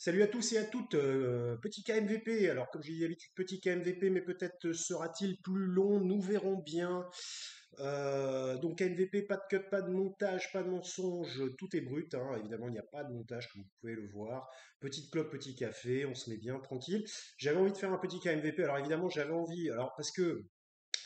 Salut à tous et à toutes, petit KMVP. Alors, comme j'ai dit d'habitude, petit KMVP, mais peut-être sera-t-il plus long, nous verrons bien. Donc, KMVP, pas de cut, pas de montage, pas de mensonge, tout est brut, hein. Évidemment, il n'y a pas de montage, comme vous pouvez le voir. Petite clope, petit café, on se met bien tranquille. J'avais envie de faire un petit KMVP. Alors, évidemment, j'avais envie, alors, parce que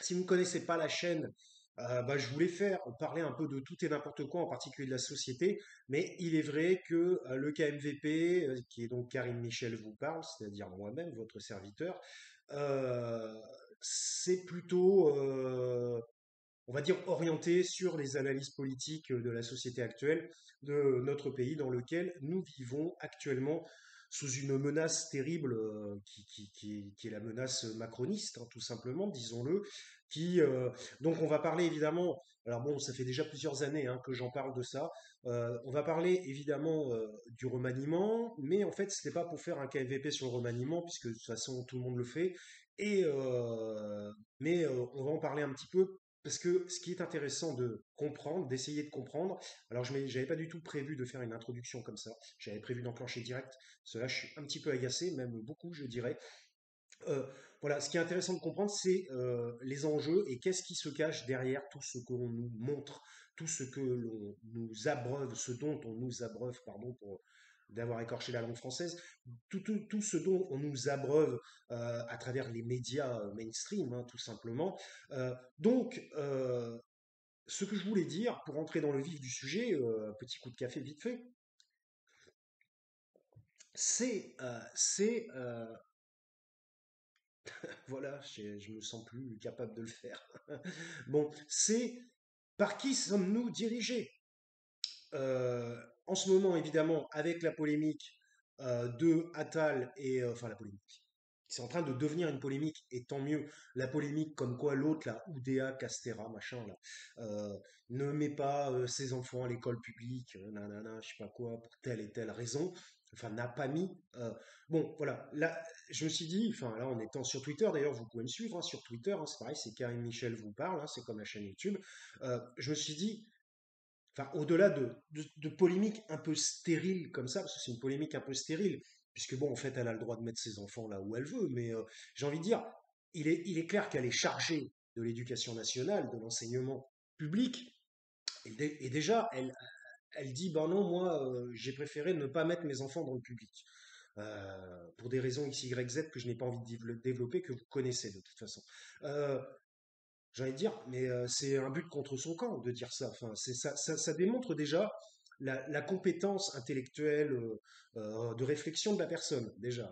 si vous ne connaissez pas la chaîne, je voulais parler un peu de tout et n'importe quoi, en particulier de la société, mais il est vrai que le KMVP, qui est donc Karim Michel vous parle, c'est-à-dire moi-même, votre serviteur, euh, c'est plutôt, on va dire, orienté sur les analyses politiques de la société actuelle de notre pays dans lequel nous vivons actuellement sous une menace terrible qui est la menace macroniste, hein, tout simplement, disons-le. Qui, donc on va parler évidemment, alors bon, ça fait déjà plusieurs années hein, que j'en parle de ça. On va parler évidemment du remaniement, mais en fait, c'était pas pour faire un KVP sur le remaniement, puisque de toute façon tout le monde le fait. Et on va en parler un petit peu parce que ce qui est intéressant de comprendre, d'essayer de comprendre, alors je n'avais pas du tout prévu de faire une introduction comme ça, j'avais prévu d'enclencher direct, cela je suis un petit peu agacé, même beaucoup je dirais. Euh, voilà, ce qui est intéressant de comprendre, c'est les enjeux et qu'est-ce qui se cache derrière tout ce que l'on nous montre, tout ce que l'on nous abreuve, ce dont on nous abreuve, pardon pour d'avoir écorché la langue française, tout ce dont on nous abreuve à travers les médias mainstream, hein, tout simplement. Ce que je voulais dire, pour entrer dans le vif du sujet, petit coup de café vite fait, c'est voilà, je me sens plus capable de le faire. Bon, c'est par qui sommes-nous dirigés? En ce moment, évidemment, avec la polémique de Attal et enfin la polémique. C'est en train de devenir une polémique, et tant mieux. La polémique comme quoi l'autre, là, Oudéa Castera, machin, là, ne met pas ses enfants à l'école publique, nanana, je sais pas quoi, pour telle et telle raison. Enfin, n'a pas mis. Bon, voilà. Là, je me suis dit, enfin, là, en étant sur Twitter, d'ailleurs, vous pouvez me suivre hein, sur Twitter, hein, c'est pareil, c'est Karim Michel vous parle, hein, c'est comme la chaîne YouTube. Je me suis dit, enfin, au-delà de polémiques un peu stériles comme ça, parce que c'est une polémique un peu stérile, puisque bon, en fait, elle a le droit de mettre ses enfants là où elle veut, mais j'ai envie de dire, il est clair qu'elle est chargée de l'éducation nationale, de l'enseignement public, et déjà, elle dit, ben non, moi, j'ai préféré ne pas mettre mes enfants dans le public, pour des raisons X, Y, Z que je n'ai pas envie de développer, que vous connaissez de toute façon. Euh, J'ai envie de dire, mais c'est un but contre son camp de dire ça. Enfin, ça démontre déjà la compétence intellectuelle de réflexion de la personne déjà.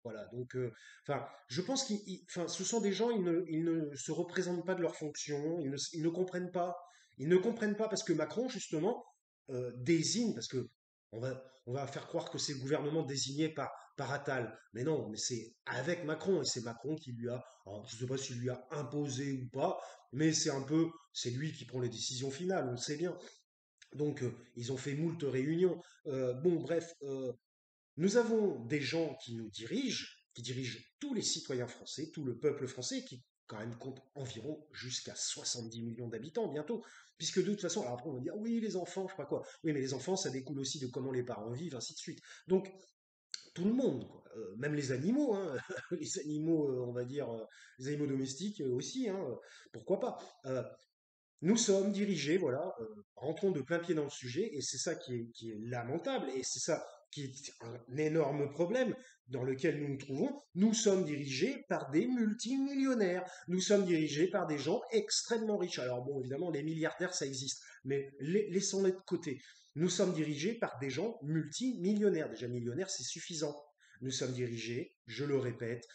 Voilà. Donc, enfin, je pense enfin, ce sont des gens, ils ne se représentent pas de leur fonction, ils ne comprennent pas. Ils ne comprennent pas parce que Macron justement désigne, parce que on va faire croire que c'est le gouvernement désigné par Attal, mais non, mais c'est avec Macron et c'est Macron qui lui a, alors, je ne sais pas s'il lui a imposé ou pas, mais c'est lui qui prend les décisions finales, on le sait bien. Donc, ils ont fait moult réunions. Bon, bref, nous avons des gens qui dirigent tous les citoyens français, tout le peuple français, qui quand même compte environ jusqu'à 70 millions d'habitants bientôt. Puisque de toute façon, alors après on va dire, oui, les enfants, je sais pas quoi. Oui, mais les enfants, ça découle aussi de comment les parents vivent, ainsi de suite. Donc, tout le monde, quoi. Même les animaux, hein, les animaux, on va dire, les animaux domestiques aussi, hein, pourquoi pas. Nous sommes dirigés, voilà, rentrons de plein pied dans le sujet, et c'est ça qui est lamentable, et c'est ça qui est un énorme problème dans lequel nous nous trouvons. Nous sommes dirigés par des multimillionnaires, nous sommes dirigés par des gens extrêmement riches. Alors bon, évidemment, les milliardaires, ça existe, mais laissons-les de côté. Nous sommes dirigés par des gens multimillionnaires. Déjà, millionnaires, c'est suffisant. Nous sommes dirigés, je le répète,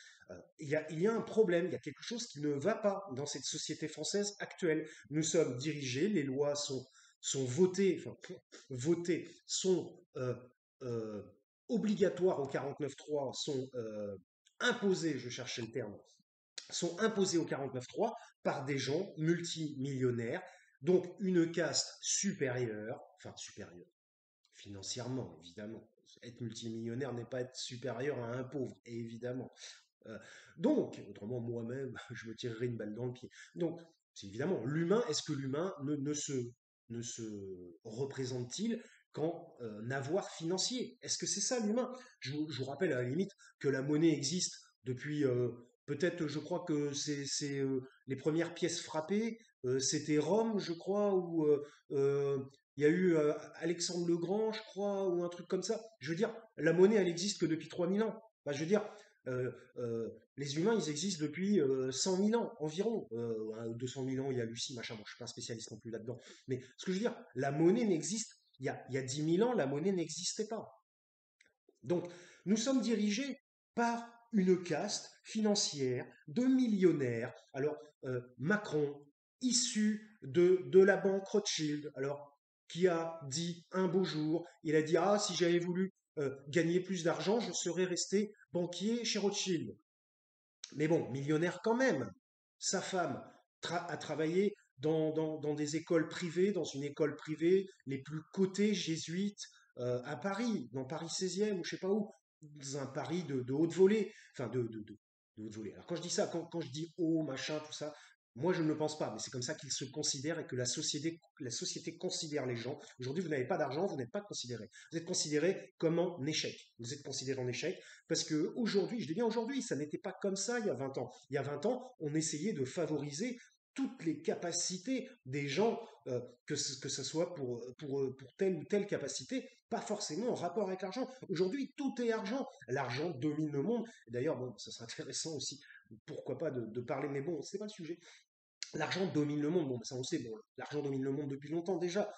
il y a un problème, il y a quelque chose qui ne va pas dans cette société française actuelle. Nous sommes dirigés, les lois sont votées, enfin, votées, sont euh, obligatoires au 49.3, sont imposées, je cherchais le terme, sont imposées au 49.3 par des gens multimillionnaires, donc une caste supérieure, enfin supérieure, financièrement, évidemment. Être multimillionnaire n'est pas être supérieur à un pauvre, évidemment. Euh, donc, autrement, moi-même, je me tirerais une balle dans le pied. Donc, c'est évidemment, l'humain, est-ce que l'humain ne se représente-t-il qu'en avoir financier. Est-ce que c'est ça l'humain? Je vous rappelle à la limite que la monnaie existe depuis peut-être, je crois que c'est les premières pièces frappées, c'était Rome, je crois, où euh, il y a eu Alexandre le Grand, je crois, ou un truc comme ça. Je veux dire, la monnaie, elle existe que depuis 3000 ans. Bah, je veux dire, euh, les humains, ils existent depuis 100 000 ans environ. 200 000 ans, il y a Lucie, machin. Bon, je suis pas un spécialiste non plus là-dedans. Mais ce que je veux dire, la monnaie n'existe. Il y a 10 000 ans, la monnaie n'existait pas. Donc, nous sommes dirigés par une caste financière de millionnaires. Alors, Macron, issu de la banque Rothschild, alors, qui a dit un beau jour, il a dit, ah, si j'avais voulu gagner plus d'argent, je serais resté banquier chez Rothschild. Mais bon, millionnaire quand même. Sa femme a travaillé dans des écoles privées, dans une école privée, les plus cotées jésuites à Paris, dans Paris 16e ou je sais pas où, dans un Paris de haute volée, enfin de haute volée. Alors quand je dis ça, quand je dis haut, machin, tout ça, moi je ne le pense pas, mais c'est comme ça qu'ils se considèrent et que la société considère les gens. Aujourd'hui, vous n'avez pas d'argent, vous n'êtes pas considéré. Vous êtes considéré comme en échec. Vous êtes considéré en échec parce que aujourd'hui, je dis bien aujourd'hui, ça n'était pas comme ça il y a 20 ans. Il y a 20 ans, on essayait de favoriser toutes les capacités des gens, que ce soit pour telle ou telle capacité, pas forcément en rapport avec l'argent. Aujourd'hui, tout est argent. L'argent domine le monde. Et d'ailleurs, bon, ça serait intéressant aussi, pourquoi pas, de parler, mais bon, c'est pas le sujet. L'argent domine le monde, bon, ça on le sait, bon, l'argent domine le monde depuis longtemps déjà.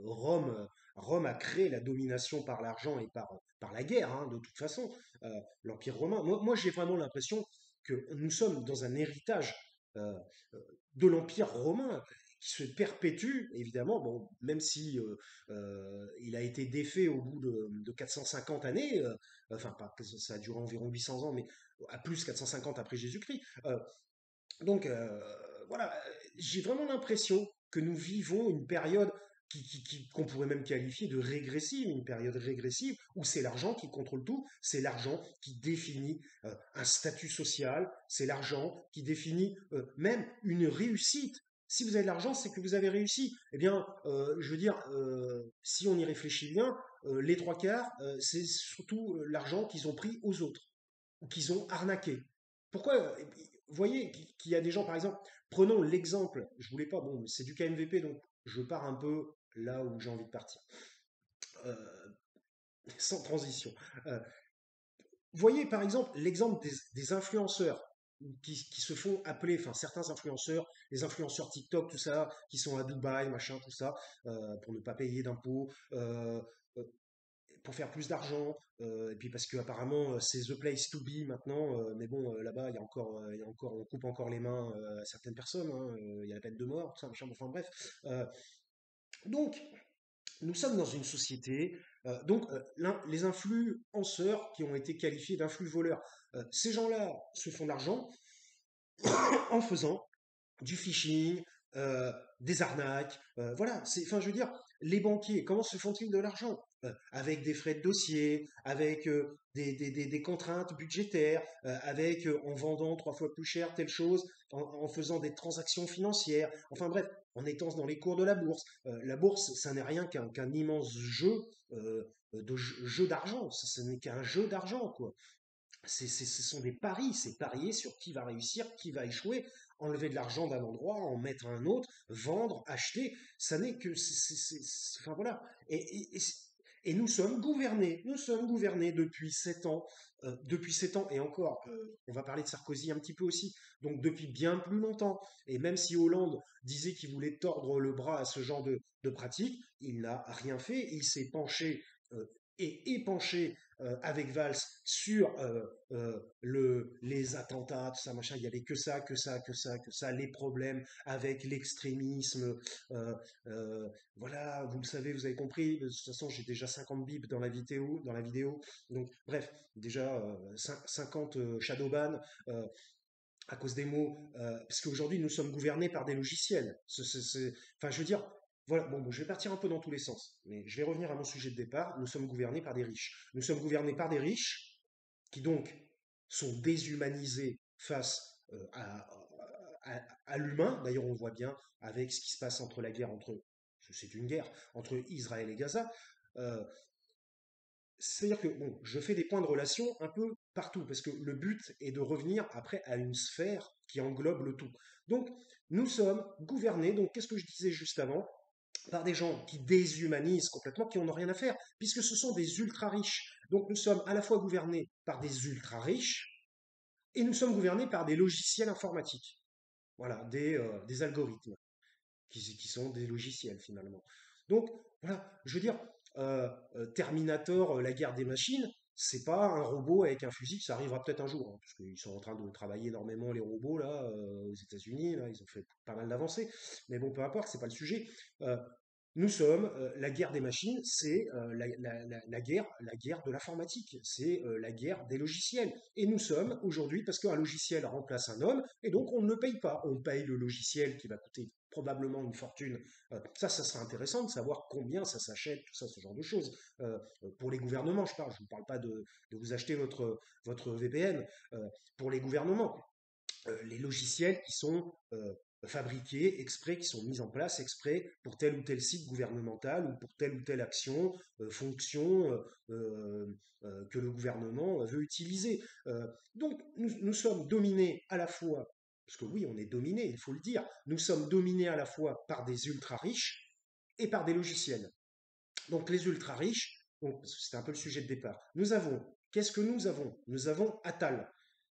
Rome a créé la domination par l'argent et par la guerre, hein, de toute façon, l'Empire romain. Moi j'ai vraiment l'impression que nous sommes dans un héritage euh, euh, de l'Empire romain qui se perpétue, évidemment, bon, même si il a été défait au bout de 450 années, enfin, pas, ça a duré environ 800 ans, mais à plus 450 après Jésus-Christ. Donc voilà, j'ai vraiment l'impression que nous vivons une période qu'on pourrait même qualifier de régressive, une période régressive où c'est l'argent qui contrôle tout, c'est l'argent qui définit un statut social, c'est l'argent qui définit même une réussite. Si vous avez de l'argent, c'est que vous avez réussi. Eh bien, je veux dire, si on y réfléchit bien, les trois quarts, c'est surtout l'argent qu'ils ont pris aux autres ou qu'ils ont arnaqué. Pourquoi vous voyez qu'il y a des gens, par exemple, prenons l'exemple, je voulais pas, bon, c'est du KMVP, donc je pars un peu là où j'ai envie de partir, euh, sans transition. Euh, voyez par exemple l'exemple des influenceurs qui se font appeler, enfin certains influenceurs, les influenceurs TikTok, tout ça, qui sont à Dubaï, machin, tout ça, pour ne pas payer d'impôts, euh, pour faire plus d'argent, et puis parce que apparemment c'est the place to be maintenant, mais bon là-bas il y a encore, on coupe encore les mains à certaines personnes, hein, il y a la peine de mort, tout ça, machin, enfin bref. Euh, donc nous sommes dans une société, les influenceurs qui ont été qualifiés d'influx voleurs, ces gens-là se font de l'argent en faisant du phishing, des arnaques, voilà. Enfin, je veux dire, les banquiers, comment se font-ils de l'argent? Avec des frais de dossier, avec des contraintes budgétaires, avec en vendant 3 fois plus cher telle chose, en faisant des transactions financières. Enfin bref, en étant dans les cours de la bourse. La bourse, ça n'est rien qu'un immense jeu jeu d'argent. Ce n'est qu'un jeu d'argent, quoi. Ce sont des paris, c'est parier sur qui va réussir, qui va échouer, enlever de l'argent d'un endroit, en mettre un autre, vendre, acheter, ça n'est que, enfin voilà. Et nous sommes gouvernés depuis 7 ans, et encore, on va parler de Sarkozy un petit peu aussi, donc depuis bien plus longtemps. Et même si Hollande disait qu'il voulait tordre le bras à ce genre de pratique, il n'a rien fait, il s'est penché et épanché avec Valls sur les attentats, tout ça, machin. Il y avait que ça, que ça, que ça, que ça, les problèmes avec l'extrémisme. euh, euh, voilà, vous le savez, vous avez compris. De toute façon, j'ai déjà 50 bips dans la vidéo. Donc, bref, déjà 50 shadowban. À cause des mots, parce qu'aujourd'hui nous sommes gouvernés par des logiciels. Enfin, je veux dire, voilà, bon, je vais partir un peu dans tous les sens, mais je vais revenir à mon sujet de départ. Nous sommes gouvernés par des riches. Nous sommes gouvernés par des riches qui donc sont déshumanisés face à l'humain. D'ailleurs, on le voit bien avec ce qui se passe entre la guerre entre c'est une guerre entre Israël et Gaza. Euh, C'est-à-dire que, bon, je fais des points de relation un peu partout, parce que le but est de revenir après à une sphère qui englobe le tout. Donc, nous sommes gouvernés, donc qu'est-ce que je disais juste avant, par des gens qui déshumanisent complètement, qui n'en ont rien à faire, puisque ce sont des ultra-riches. Donc, nous sommes à la fois gouvernés par des ultra-riches, et nous sommes gouvernés par des logiciels informatiques. Voilà, des algorithmes qui sont des logiciels finalement. Donc voilà, je veux dire, Terminator, la guerre des machines, c'est pas un robot avec un fusil, ça arrivera peut-être un jour, hein, parce qu'ils sont en train de travailler énormément les robots là aux États-Unis, là ils ont fait pas mal d'avancées, mais bon peu importe, c'est pas le sujet. Euh, nous sommes, la guerre des machines, c'est la guerre de l'informatique, c'est la guerre des logiciels. Et nous sommes aujourd'hui, parce qu'un logiciel remplace un homme, et donc on ne le paye pas. On paye le logiciel qui va coûter probablement une fortune. Ça serait intéressant de savoir combien ça s'achète, tout ça, ce genre de choses. Pour les gouvernements, je parle. Je ne vous parle pas de vous acheter votre VPN. Pour les gouvernements, les logiciels qui sont fabriqués exprès, qui sont mis en place exprès pour tel ou tel site gouvernemental ou pour telle ou telle action, fonction que le gouvernement veut utiliser. Donc nous sommes dominés à la fois, parce que oui, on est dominés, il faut le dire, nous sommes dominés à la fois par des ultra riches et par des logiciels. Donc les ultra riches, c'était un peu le sujet de départ. Qu'est-ce que nous avons? Nous avons Attal.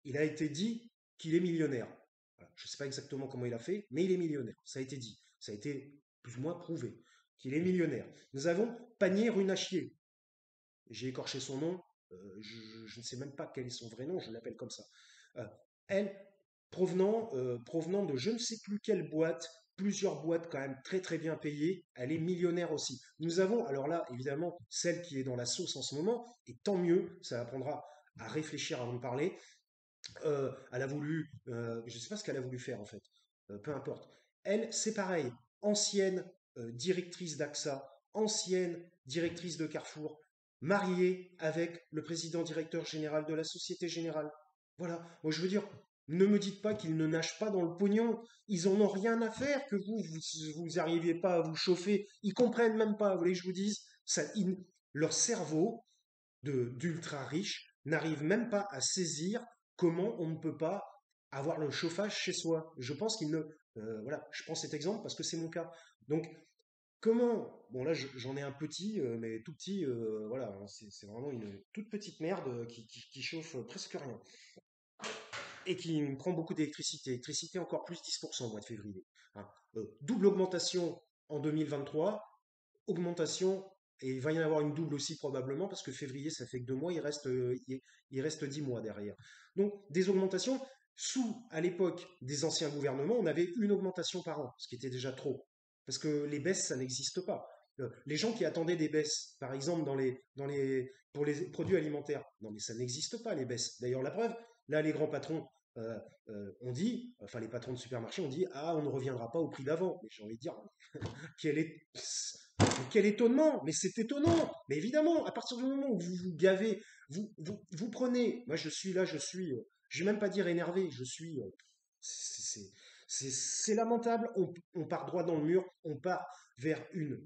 Il a été dit qu'il est millionnaire. Voilà. Je ne sais pas exactement comment il a fait, mais il est millionnaire. Ça a été dit. Ça a été plus ou moins prouvé qu'il est millionnaire. Nous avons Panier Runachier. J'ai écorché son nom. Je ne sais même pas quel est son vrai nom. Je l'appelle comme ça. Euh, Elle, provenant de je ne sais plus quelle boîte, plusieurs boîtes quand même très très bien payées, elle est millionnaire aussi. Nous avons, alors là, évidemment, celle qui est dans la sauce en ce moment, et tant mieux, ça apprendra à réfléchir avant de parler. Elle a voulu, je ne sais pas ce qu'elle a voulu faire en fait, peu importe. Elle, c'est pareil, ancienne directrice d'AXA, ancienne directrice de Carrefour, mariée avec le président directeur général de la Société Générale. Voilà, moi je veux dire, ne me dites pas qu'ils ne nagent pas dans le pognon, ils en ont rien à faire que vous n'arriviez pas à vous chauffer, ils comprennent même pas, vous voulez que je vous dise, leur cerveau d'ultra riches n'arrive même pas à saisir comment on ne peut pas avoir le chauffage chez soi. Je pense qu'il ne... voilà, je prends cet exemple parce que c'est mon cas. Donc, comment... Bon, là, j'en ai un petit, mais tout petit, voilà, hein, c'est vraiment une toute petite merde qui chauffe presque rien. Et qui me prend beaucoup d'électricité. Électricité encore plus 10% au mois de février. Hein. Double augmentation en 2023, augmentation, et il va y en avoir une double aussi probablement, parce que février, ça fait que 2 mois, il reste 10 mois derrière. Donc, des augmentations, à l'époque des anciens gouvernements, on avait une augmentation par an, ce qui était déjà trop. Parce que les baisses, ça n'existe pas. Les gens qui attendaient des baisses, par exemple pour les produits alimentaires, non mais ça n'existe pas les baisses. D'ailleurs, la preuve, là, les grands patrons ont dit, enfin les patrons de supermarchés ont dit, ah, on ne reviendra pas au prix d'avant. Mais j'ai envie de dire, quel est quel étonnement, mais c'est étonnant. Mais évidemment, à partir du moment où vous vous gavez, vous prenez. Moi, je suis là, je vais même pas dire énervé, je suis. C'est lamentable. On part droit dans le mur, on part vers une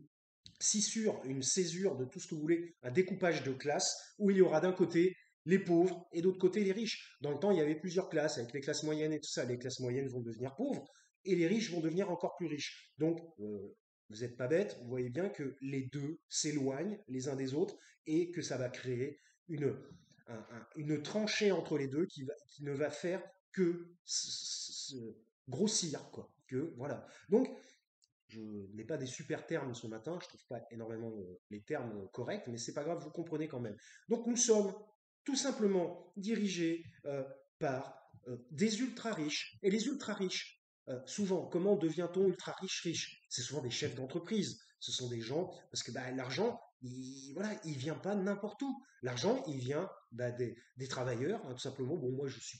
scissure, une césure de tout ce que vous voulez, un découpage de classes où il y aura d'un côté les pauvres et d'autre côté les riches. Dans le temps, il y avait plusieurs classes, avec les classes moyennes et tout ça. Les classes moyennes vont devenir pauvres et les riches vont devenir encore plus riches. Donc, vous n'êtes pas bête, vous voyez bien que les deux s'éloignent les uns des autres et que ça va créer une tranchée entre les deux qui ne va faire que grossir, quoi. Que, voilà. Donc, je n'ai pas des super termes ce matin, je trouve pas énormément les termes corrects, mais c'est pas grave, vous comprenez quand même. Donc nous sommes tout simplement dirigés par des ultra riches. Et les ultra riches, souvent, comment devient-on ultra riche riche? C'est souvent des chefs d'entreprise. Ce sont des gens, parce que bah, l'argent, voilà, il vient pas n'importe où. L'argent, il vient bah, des travailleurs, hein, tout simplement. Bon, moi, je suis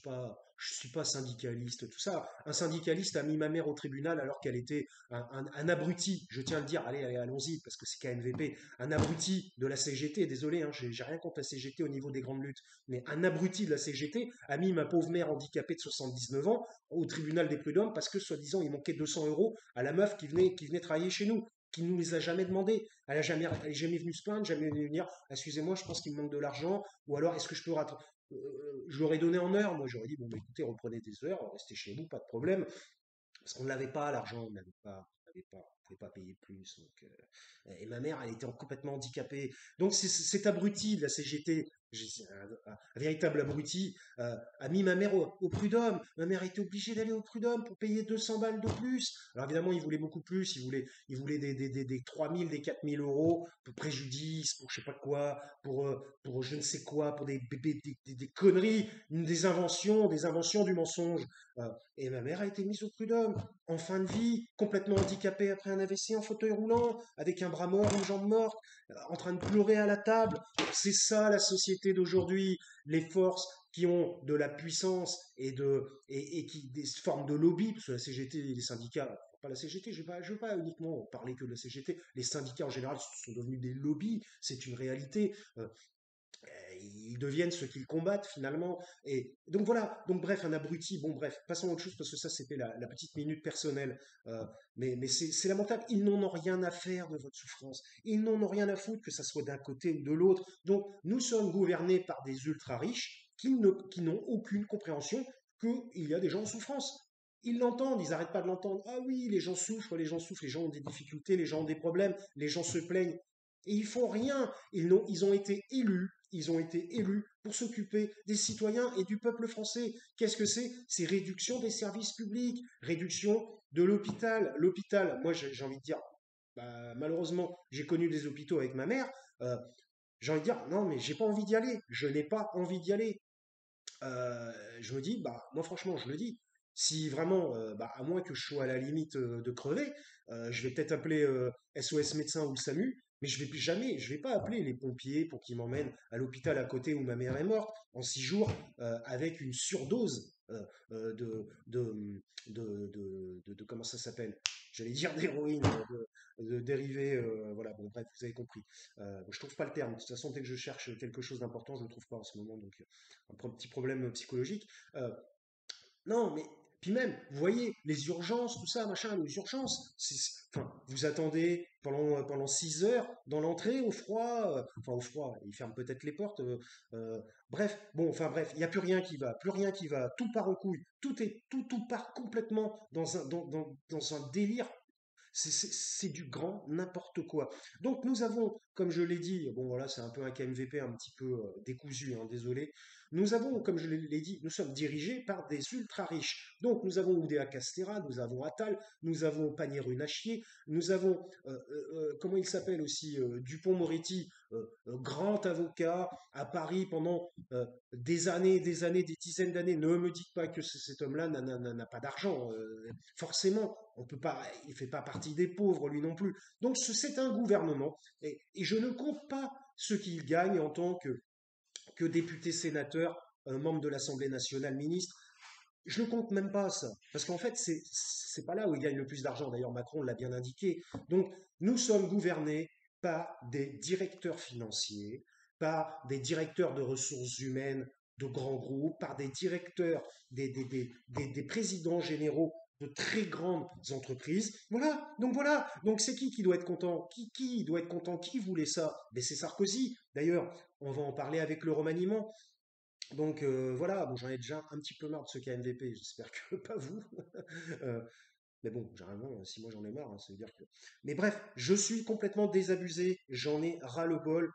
pas syndicaliste, tout ça. Un syndicaliste a mis ma mère au tribunal alors qu'elle était un abruti, je tiens à le dire, allez, allons-y, parce que c'est KMVP, un abruti de la CGT, désolé, hein, j'ai rien contre la CGT au niveau des grandes luttes, mais un abruti de la CGT a mis ma pauvre mère handicapée de 79 ans au tribunal des prud'hommes parce que, soi-disant, il manquait 200 € à la meuf qui venait travailler chez nous. qui nous les a jamais demandés. Elle est jamais venue se plaindre, jamais venue dire, excusez-moi, je pense qu'il me manque de l'argent, ou alors est-ce que je peux je l'aurais donné en heures. Moi, j'aurais dit, bon, bah, écoutez, reprenez des heures, restez chez vous, pas de problème. Parce qu'on ne l'avait pas, l'argent, on pouvait pas payer plus. Et ma mère, elle était complètement handicapée. Donc cet abruti de la CGT, un véritable abruti, a mis ma mère au prud'homme. Ma mère était obligée d'aller au prud'homme pour payer 200 balles de plus. Alors évidemment, il voulait beaucoup plus. Il voulait des 3 000, des 4 000 euros pour préjudice, pour je sais pas quoi, pour je ne sais quoi, pour des conneries, des inventions du mensonge. Euh, et ma mère a été mise au prud'homme, en fin de vie, complètement handicapée après un AVC, en fauteuil roulant, avec un bras mort, une jambe morte, en train de pleurer à la table. C'est ça la société d'aujourd'hui. Les forces qui ont de la puissance et qui des formes de lobby, parce que la CGT, les syndicats, pas la CGT, je veux pas uniquement parler que de la CGT, les syndicats en général sont devenus des lobbies, c'est une réalité. Ils deviennent ceux qu'ils combattent finalement. Et donc voilà, donc bref, un abruti, bon bref, passons à autre chose parce que ça c'était la petite minute personnelle. Mais c'est lamentable, ils n'en ont rien à faire de votre souffrance, ils n'en ont rien à foutre que ça soit d'un côté ou de l'autre. Donc nous sommes gouvernés par des ultra riches qui n'ont aucune compréhension qu'il y a des gens en souffrance. Ils l'entendent, ils n'arrêtent pas de l'entendre. Ah oui, les gens souffrent, les gens souffrent, les gens ont des difficultés, les gens ont des problèmes, les gens se plaignent. Et ils font rien. Ils ont été élus. Ils ont été élus pour s'occuper des citoyens et du peuple français. Qu'est-ce que c'est? C'est réduction des services publics, réduction de l'hôpital. L'hôpital, moi j'ai envie de dire, bah, malheureusement, j'ai connu des hôpitaux avec ma mère. euh, j'ai envie de dire, non, mais j'ai pas envie d'y aller. Je n'ai pas envie d'y aller. Je me dis, bah, moi franchement, je le dis, si vraiment, bah, à moins que je sois à la limite de crever, je vais peut-être appeler SOS médecin ou le SAMU, mais je vais pas appeler les pompiers pour qu'ils m'emmènent à l'hôpital à côté où ma mère est morte en 6 jours avec une surdose comment ça s'appelle? J'allais dire d'héroïne, de dérivés, voilà, bon, bref, vous avez compris. Je trouve pas le terme. De toute façon, dès que je cherche quelque chose d'important, je le trouve pas en ce moment, donc un petit problème psychologique. Euh, non, mais puis même, vous voyez, les urgences, tout ça, machin, les urgences, enfin, vous attendez pendant 6 heures dans l'entrée au froid, enfin au froid, ils ferment peut-être les portes, bref, bon, enfin bref, il n'y a plus rien qui va, plus rien qui va, tout part en couille, tout part complètement dans un délire. C'est du grand n'importe quoi. Donc nous avons, comme je l'ai dit, bon voilà, c'est un peu un KMVP un petit peu décousu, hein, désolé. Nous avons, comme je l'ai dit, nous sommes dirigés par des ultra riches. Donc nous avons Oudéa Castéra, nous avons Attal, nous avons Pannier-Runachier, nous avons, comment il s'appelle aussi, Dupont-Moretti, grand avocat à Paris pendant des dizaines d'années. Ne me dites pas que cet homme-là n'a pas d'argent. Forcément, on peut pas, il fait pas partie des pauvres lui non plus. Donc c'est un gouvernement et je ne compte pas ce qu'il gagne en tant que député, sénateur, membre de l'Assemblée nationale, ministre. Je ne compte même pas ça, parce qu'en fait c'est pas là où il gagne le plus d'argent. D'ailleurs Macron l'a bien indiqué. Donc nous sommes gouvernés par des directeurs financiers, par des directeurs de ressources humaines de grands groupes, par des directeurs, des présidents généraux de très grandes entreprises. Voilà. Donc c'est qui doit être content? Qui doit être content? Qui voulait ça? Mais c'est Sarkozy. D'ailleurs, on va en parler avec le remaniement. Donc voilà, bon, j'en ai déjà un petit peu marre de ce KMVP, j'espère que pas vous. Euh, mais bon, généralement, si moi j'en ai marre, hein, ça veut dire que. Mais bref, je suis complètement désabusé, j'en ai ras-le-bol.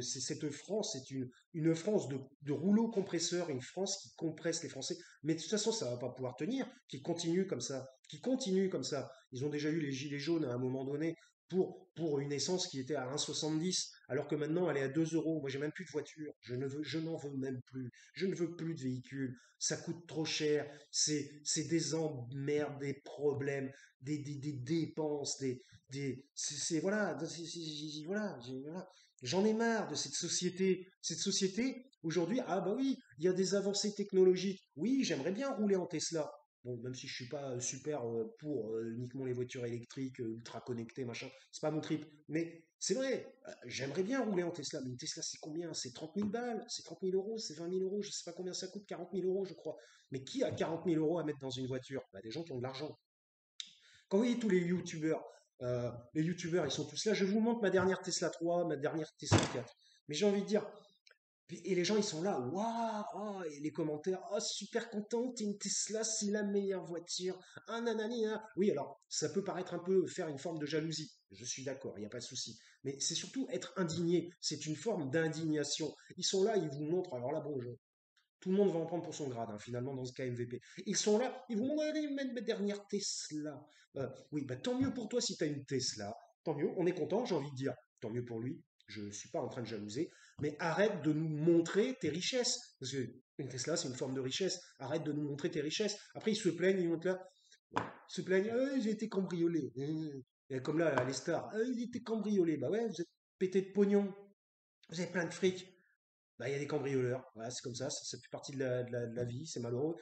Cette France, c'est une France de rouleau compresseur, une France qui compresse les Français. Mais de toute façon, ça va pas pouvoir tenir, qui continue comme ça, qui continue comme ça. Ils ont déjà eu les gilets jaunes à un moment donné pour une essence qui était à 1,70, alors que maintenant elle est à 2 euros. Moi, j'ai même plus de voiture, je n'en veux même plus. Je ne veux plus de véhicule, ça coûte trop cher, c'est des emmerdes, des problèmes, des dépenses, voilà, voilà. J'en ai marre de cette société. Cette société, aujourd'hui, ah bah oui, il y a des avancées technologiques. Oui, j'aimerais bien rouler en Tesla. Bon, même si je suis pas super pour uniquement les voitures électriques ultra connectées, machin, c'est pas mon trip. Mais c'est vrai, j'aimerais bien rouler en Tesla. Mais une Tesla, c'est combien? C'est 30 000 balles, c'est 30 000 euros, c'est 20 000 euros, je sais pas combien ça coûte, 40 000 euros, je crois. Mais qui a 40 000 euros à mettre dans une voiture? Bah, des gens qui ont de l'argent. Quand vous voyez tous les youtubeurs, Les youtubeurs, ils sont tous là. Je vous montre ma dernière Tesla 3, ma dernière Tesla 4. Mais j'ai envie de dire, et les gens, ils sont là, waouh, oh, et les commentaires, oh, super content, t'es une Tesla, c'est la meilleure voiture, ah nanani, ah. Oui, alors, ça peut paraître un peu faire une forme de jalousie, je suis d'accord, il n'y a pas de souci. Mais c'est surtout être indigné, c'est une forme d'indignation. Ils sont là, ils vous montrent, alors là, bon, tout le monde va en prendre pour son grade, hein, finalement, dans ce cas MVP. Ils sont là, ils vous montrent, allez, mettre ma dernière Tesla. Oui, bah tant mieux pour toi si tu as une Tesla, tant mieux, on est content, j'ai envie de dire, tant mieux pour lui, je ne suis pas en train de jalouser, mais arrête de nous montrer tes richesses. Parce que une Tesla, c'est une forme de richesse. Arrête de nous montrer tes richesses. Après, ils se plaignent, ils montent là, ils se plaignent, j'ai été cambriolé. Et comme là, les stars, j'ai été cambriolé. Bah ouais, vous êtes pété de pognon, vous avez plein de fric. Bah, il y a des cambrioleurs, voilà, c'est comme ça fait partie de la vie, c'est malheureux,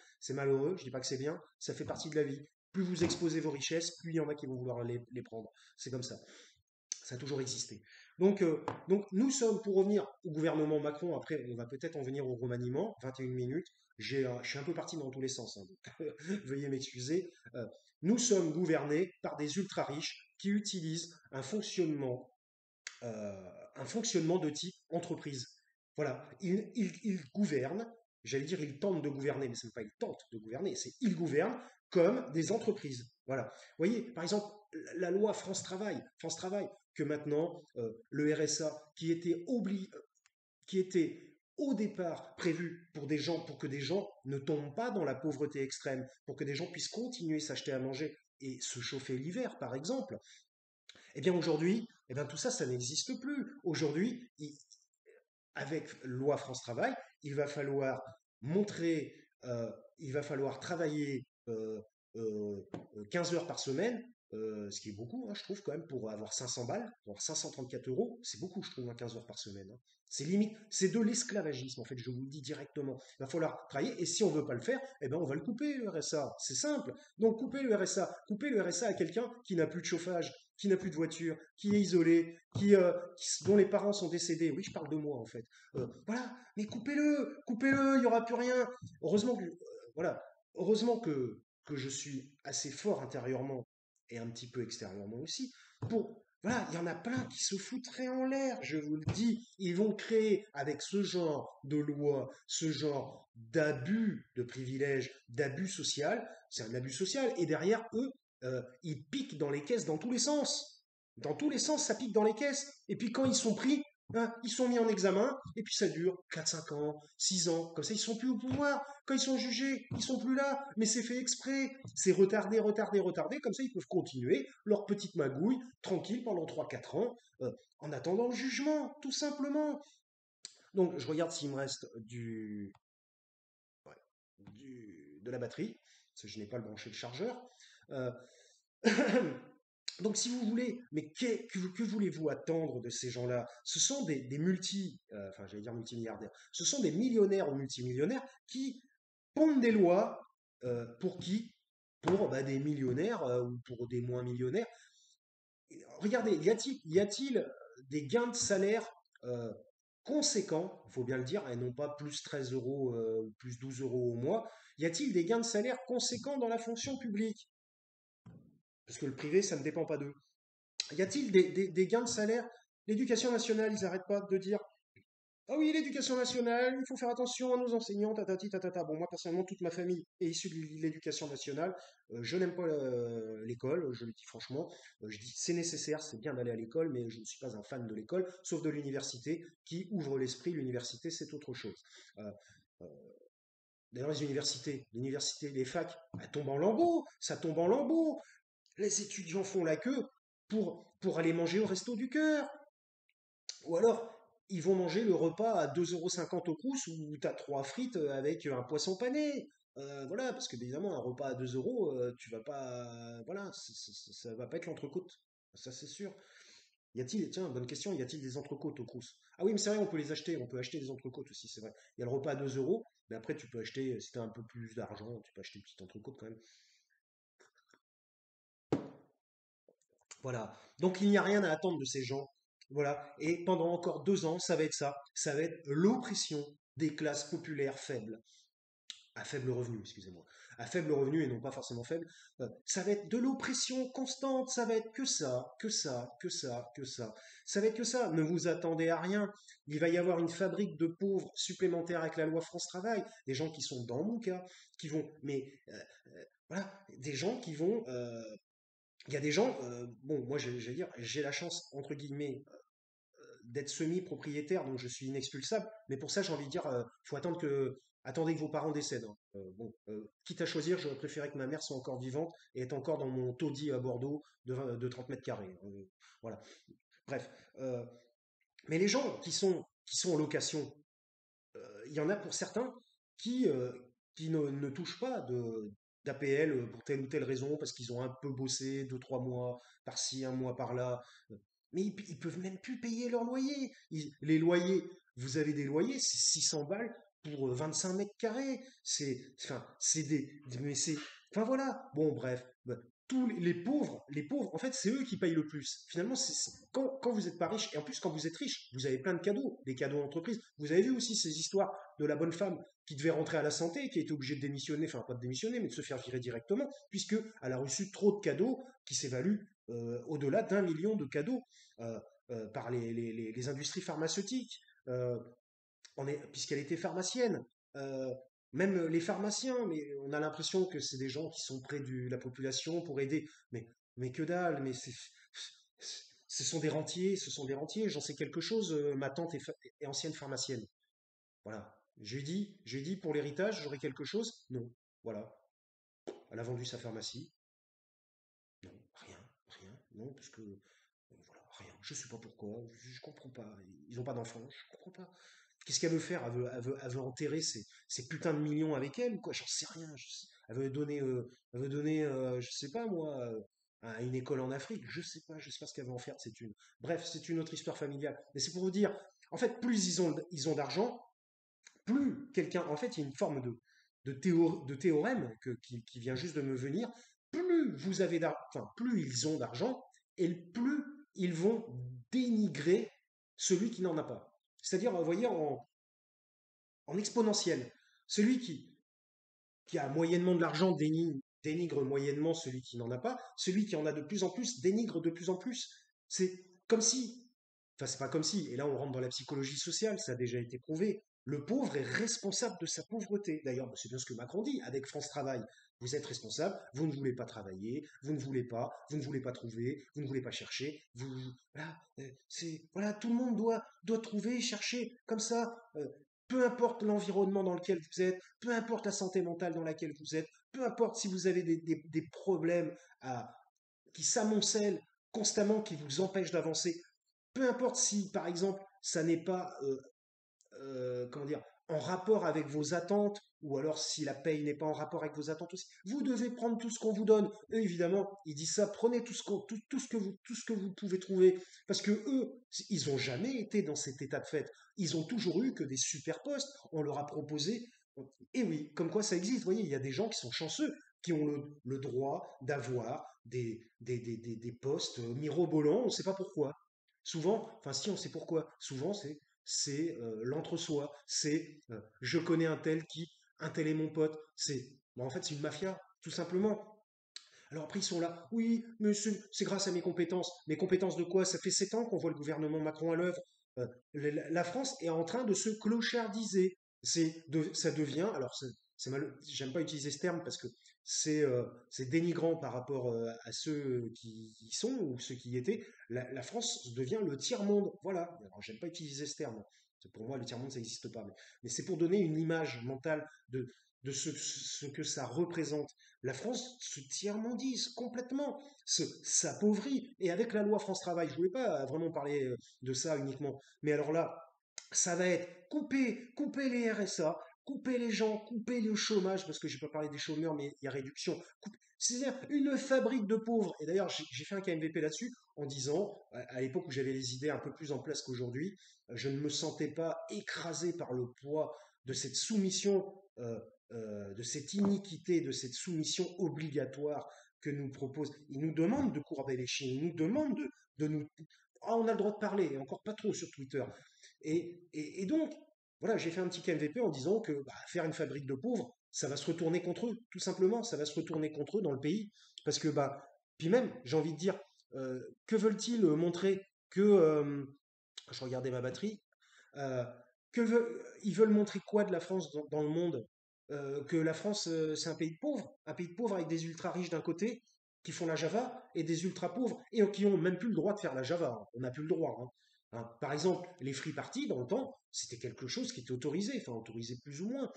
je dis pas que c'est bien, ça fait partie de la vie. Plus vous exposez vos richesses, plus il y en a qui vont vouloir les prendre. C'est comme ça a toujours existé. Donc nous sommes, pour revenir au gouvernement Macron, après on va peut-être en venir au remaniement, 21 minutes, je suis un peu parti dans tous les sens, hein, donc veuillez m'excuser. Nous sommes gouvernés par des ultra riches qui utilisent un fonctionnement de type entreprise. Voilà, ils gouvernent, j'allais dire ils tentent de gouverner, mais ce n'est pas ils tentent de gouverner, c'est ils gouvernent comme des entreprises. Voilà. Vous voyez, par exemple, la loi France Travail, que maintenant le RSA, qui était au départ prévu pour des gens, pour que des gens ne tombent pas dans la pauvreté extrême, pour que des gens puissent continuer à s'acheter à manger et se chauffer l'hiver, par exemple, eh bien aujourd'hui, eh bien tout ça, ça n'existe plus. Aujourd'hui, avec loi France Travail, il va falloir montrer, il va falloir travailler 15 heures par semaine, ce qui est beaucoup, hein, je trouve, quand même, pour avoir 500 balles, pour avoir 534 euros, c'est beaucoup, je trouve, hein, 15 heures par semaine, hein. C'est limite, c'est de l'esclavagisme, en fait, je vous le dis directement. Il va falloir travailler, et si on ne veut pas le faire, eh ben, on va le couper, le RSA. C'est simple. Donc, couper le RSA à quelqu'un qui n'a plus de chauffage, qui n'a plus de voiture, qui est isolé, dont les parents sont décédés. Oui, je parle de moi, en fait. Voilà, mais coupez-le, il n'y aura plus rien. Heureusement que, voilà, heureusement que je suis assez fort intérieurement et un petit peu extérieurement aussi pour voilà, il y en a plein qui se foutraient en l'air, je vous le dis. Ils vont créer avec ce genre de loi, ce genre d'abus de privilèges, d'abus social. C'est un abus social. Et derrière eux, ils piquent dans les caisses dans tous les sens. Dans tous les sens, ça pique dans les caisses. Et puis quand ils sont pris, hein, ils sont mis en examen, et puis ça dure 4, 5 ans, 6 ans. Comme ça, ils sont plus au pouvoir. Quand ils sont jugés, ils sont plus là. Mais c'est fait exprès. C'est retardé, retardé, retardé. Comme ça, ils peuvent continuer leur petite magouille, tranquille, pendant 3, 4 ans, en attendant le jugement, tout simplement. Donc, je regarde s'il me reste ouais, de la batterie, parce que je n'ai pas le branché le chargeur. Euh, Donc, si vous voulez, mais que voulez-vous attendre de ces gens-là? Ce sont des enfin, j'allais dire multimilliardaires, ce sont des millionnaires ou multimillionnaires qui pondent des lois pour qui? Pour bah, des millionnaires ou pour des moins millionnaires. Regardez, y a-t-il des gains de salaire euh, conséquents, il faut bien le dire, et non pas plus 13 euros ou plus 12 euros au mois? Y a-t-il des gains de salaire conséquents dans la fonction publique? Parce que le privé, ça ne dépend pas d'eux. Y a-t-il des gains de salaire? L'éducation nationale, ils n'arrêtent pas de dire ah oui, l'éducation nationale, il faut faire attention à nos enseignants, tatati tatata. Bon, moi personnellement, toute ma famille est issue de l'éducation nationale. Je n'aime pas l'école, je le dis franchement. Je dis c'est nécessaire, c'est bien d'aller à l'école, mais je ne suis pas un fan de l'école, sauf de l'université qui ouvre l'esprit. L'université, c'est autre chose. Euh, euh, D'ailleurs, les facs, elles tombent en lambeaux, ça tombe en lambeaux. Les étudiants font la queue pour aller manger au resto du cœur. Ou alors, ils vont manger le repas à 2,50 € au Crous où tu as 3 frites avec un poisson pané. Voilà, parce que évidemment, un repas à 2 euros, tu vas pas. Voilà, ça va pas être l'entrecôte. Ça, c'est sûr. Tiens, bonne question, y a-t-il des entrecôtes au Crous? Ah oui, mais c'est vrai, on peut les acheter. On peut acheter des entrecôtes aussi, c'est vrai. Il y a le repas à 2 euros, mais après, tu peux acheter, si tu as un peu plus d'argent, tu peux acheter une petite entrecôte quand même. Voilà. Donc il n'y a rien à attendre de ces gens. Voilà. Et pendant encore 2 ans, ça va être ça. Ça va être l'oppression des classes populaires faibles. à faible revenu, excusez-moi, à faible revenu et non pas forcément faible, ça va être de l'oppression constante, ça va être que ça, que ça, que ça, que ça va être que ça. Ne vous attendez à rien. Il va y avoir une fabrique de pauvres supplémentaires avec la loi France Travail, des gens qui sont dans mon cas, qui vont, mais voilà, des gens qui vont, il y a des gens, bon, moi je vais dire, j'ai la chance entre guillemets d'être semi-propriétaire, donc je suis inexpulsable. Mais pour ça, j'ai envie de dire, faut attendez que vos parents décèdent, hein. Bon, quitte à choisir, j'aurais préféré que ma mère soit encore vivante et être encore dans mon taudis à Bordeaux de 30 mètres carrés. Voilà. Bref. Mais les gens qui sont en location, il y en a pour certains qui, ne touchent pas d'APL pour telle ou telle raison, parce qu'ils ont un peu bossé, 2, 3 mois par-ci, un mois par-là. Mais ils peuvent même plus payer leur loyer. Les loyers, vous avez des loyers, c'est 600 balles pour 25 mètres carrés. C'est mais c'est, enfin voilà. Bon, bref. Bah, tous les pauvres, en fait, c'est eux qui payent le plus. Finalement, quand vous n'êtes pas riche, et en plus, quand vous êtes riche, vous avez plein de cadeaux, des cadeaux d'entreprise. Vous avez vu aussi ces histoires de la bonne femme qui devait rentrer à la santé, qui a été obligée de démissionner, enfin pas de démissionner, mais de se faire virer directement, puisque elle a reçu trop de cadeaux qui s'évaluent au-delà d'1 million de cadeaux euh, par les industries pharmaceutiques, puisqu'elle était pharmacienne. Euh, Même les pharmaciens, mais on a l'impression que c'est des gens qui sont près de la population pour aider. Mais que dalle, ce sont des rentiers, ce sont des rentiers. J'en sais quelque chose. Ma tante est ancienne pharmacienne. Voilà. Je lui ai dit pour l'héritage, j'aurai quelque chose. Non. Voilà. Elle a vendu sa pharmacie. Non, rien, rien. Non, parce que voilà, rien. Je sais pas pourquoi. Je comprends pas. Ils ont pas d'enfants. Je comprends pas. Qu'est-ce qu'elle veut faire? Elle veut enterrer ces putains de millions avec elle ou quoi? J'en sais rien. Elle veut donner, je sais pas moi, à une école en Afrique. Je sais pas ce qu'elle veut en faire de ces thunes. Bref, c'est une autre histoire familiale. Mais c'est pour vous dire, en fait, plus ils ont d'argent, plus quelqu'un, en fait, il y a une forme de théorème qui vient juste de me venir. Plus vous avez enfin, plus ils ont d'argent et plus ils vont dénigrer celui qui n'en a pas. C'est-à-dire, vous voyez, en exponentiel. Celui qui a moyennement de l'argent dénigre moyennement celui qui n'en a pas. Celui qui en a de plus en plus dénigre de plus en plus. C'est comme si, enfin c'est pas comme si, et là on rentre dans la psychologie sociale, ça a déjà été prouvé. Le pauvre est responsable de sa pauvreté. D'ailleurs, c'est bien ce que Macron dit avec France Travail. Vous êtes responsable, vous ne voulez pas travailler, vous ne voulez pas trouver, vous ne voulez pas chercher. Voilà, voilà, tout le monde doit trouver, chercher comme ça. Peu importe l'environnement dans lequel vous êtes, peu importe la santé mentale dans laquelle vous êtes, peu importe si vous avez des problèmes qui s'amoncellent constamment, qui vous empêchent d'avancer, peu importe si, par exemple, ça n'est pas comment dire, en rapport avec vos attentes, ou alors si la paye n'est pas en rapport avec vos attentes aussi, vous devez prendre tout ce qu'on vous donne. Eux, évidemment, ils disent ça, prenez tout ce que vous pouvez trouver, parce que eux, ils n'ont jamais été dans cet état de fait. Ils ont toujours eu que des super postes. On leur a proposé, et oui, comme quoi ça existe. Vous voyez, il y a des gens qui sont chanceux, qui ont le droit d'avoir des postes mirobolants, on ne sait pas pourquoi. Souvent, enfin si on sait pourquoi, souvent c'est l'entre-soi, c'est je connais un tel est mon pote, en fait c'est une mafia, tout simplement. Alors après ils sont là, oui, mais c'est grâce à mes compétences de quoi? Ça fait 7 ans qu'on voit le gouvernement Macron à l'œuvre. La France est en train de se clochardiser. Ça devient, alors j'aime pas utiliser ce terme parce que c'est dénigrant par rapport à ceux qui y sont ou ceux qui y étaient. La France devient le tiers-monde. Voilà. Alors j'aime pas utiliser ce terme. Pour moi, le tiers-monde, ça n'existe pas. Mais c'est pour donner une image mentale de ce que ça représente. La France se tiers-mondise complètement, s'appauvrit. Et avec la loi France Travail, je voulais pas vraiment parler de ça uniquement, mais alors là, ça va être couper les RSA, couper les gens, couper le chômage, parce que je n'ai pas parlé des chômeurs, mais il y a réduction. C'est-à-dire une fabrique de pauvres. Et d'ailleurs, j'ai fait un KMVP là-dessus en disant, à l'époque où j'avais les idées un peu plus en place qu'aujourd'hui, je ne me sentais pas écrasé par le poids de cette soumission, de cette iniquité, de cette soumission obligatoire que nous propose. Ils nous demandent de courber les chiens, ils nous demandent de nous... Ah, on a le droit de parler, et encore pas trop sur Twitter. Et donc, voilà, j'ai fait un petit KMVP en disant que faire une fabrique de pauvres, ça va se retourner contre eux, tout simplement, ça va se retourner contre eux dans le pays. Parce que, bah, puis même, j'ai envie de dire, que veulent-ils montrer que, je regardais ma batterie, euh, ils veulent montrer quoi de la France dans le monde? Que la France, c'est un pays de pauvres avec des ultra riches d'un côté qui font la Java et des ultra pauvres et qui ont même plus le droit de faire la Java, hein. On n'a plus le droit, hein. Hein. Par exemple, les free parties, dans le temps, c'était quelque chose qui était autorisé, enfin autorisé plus ou moins.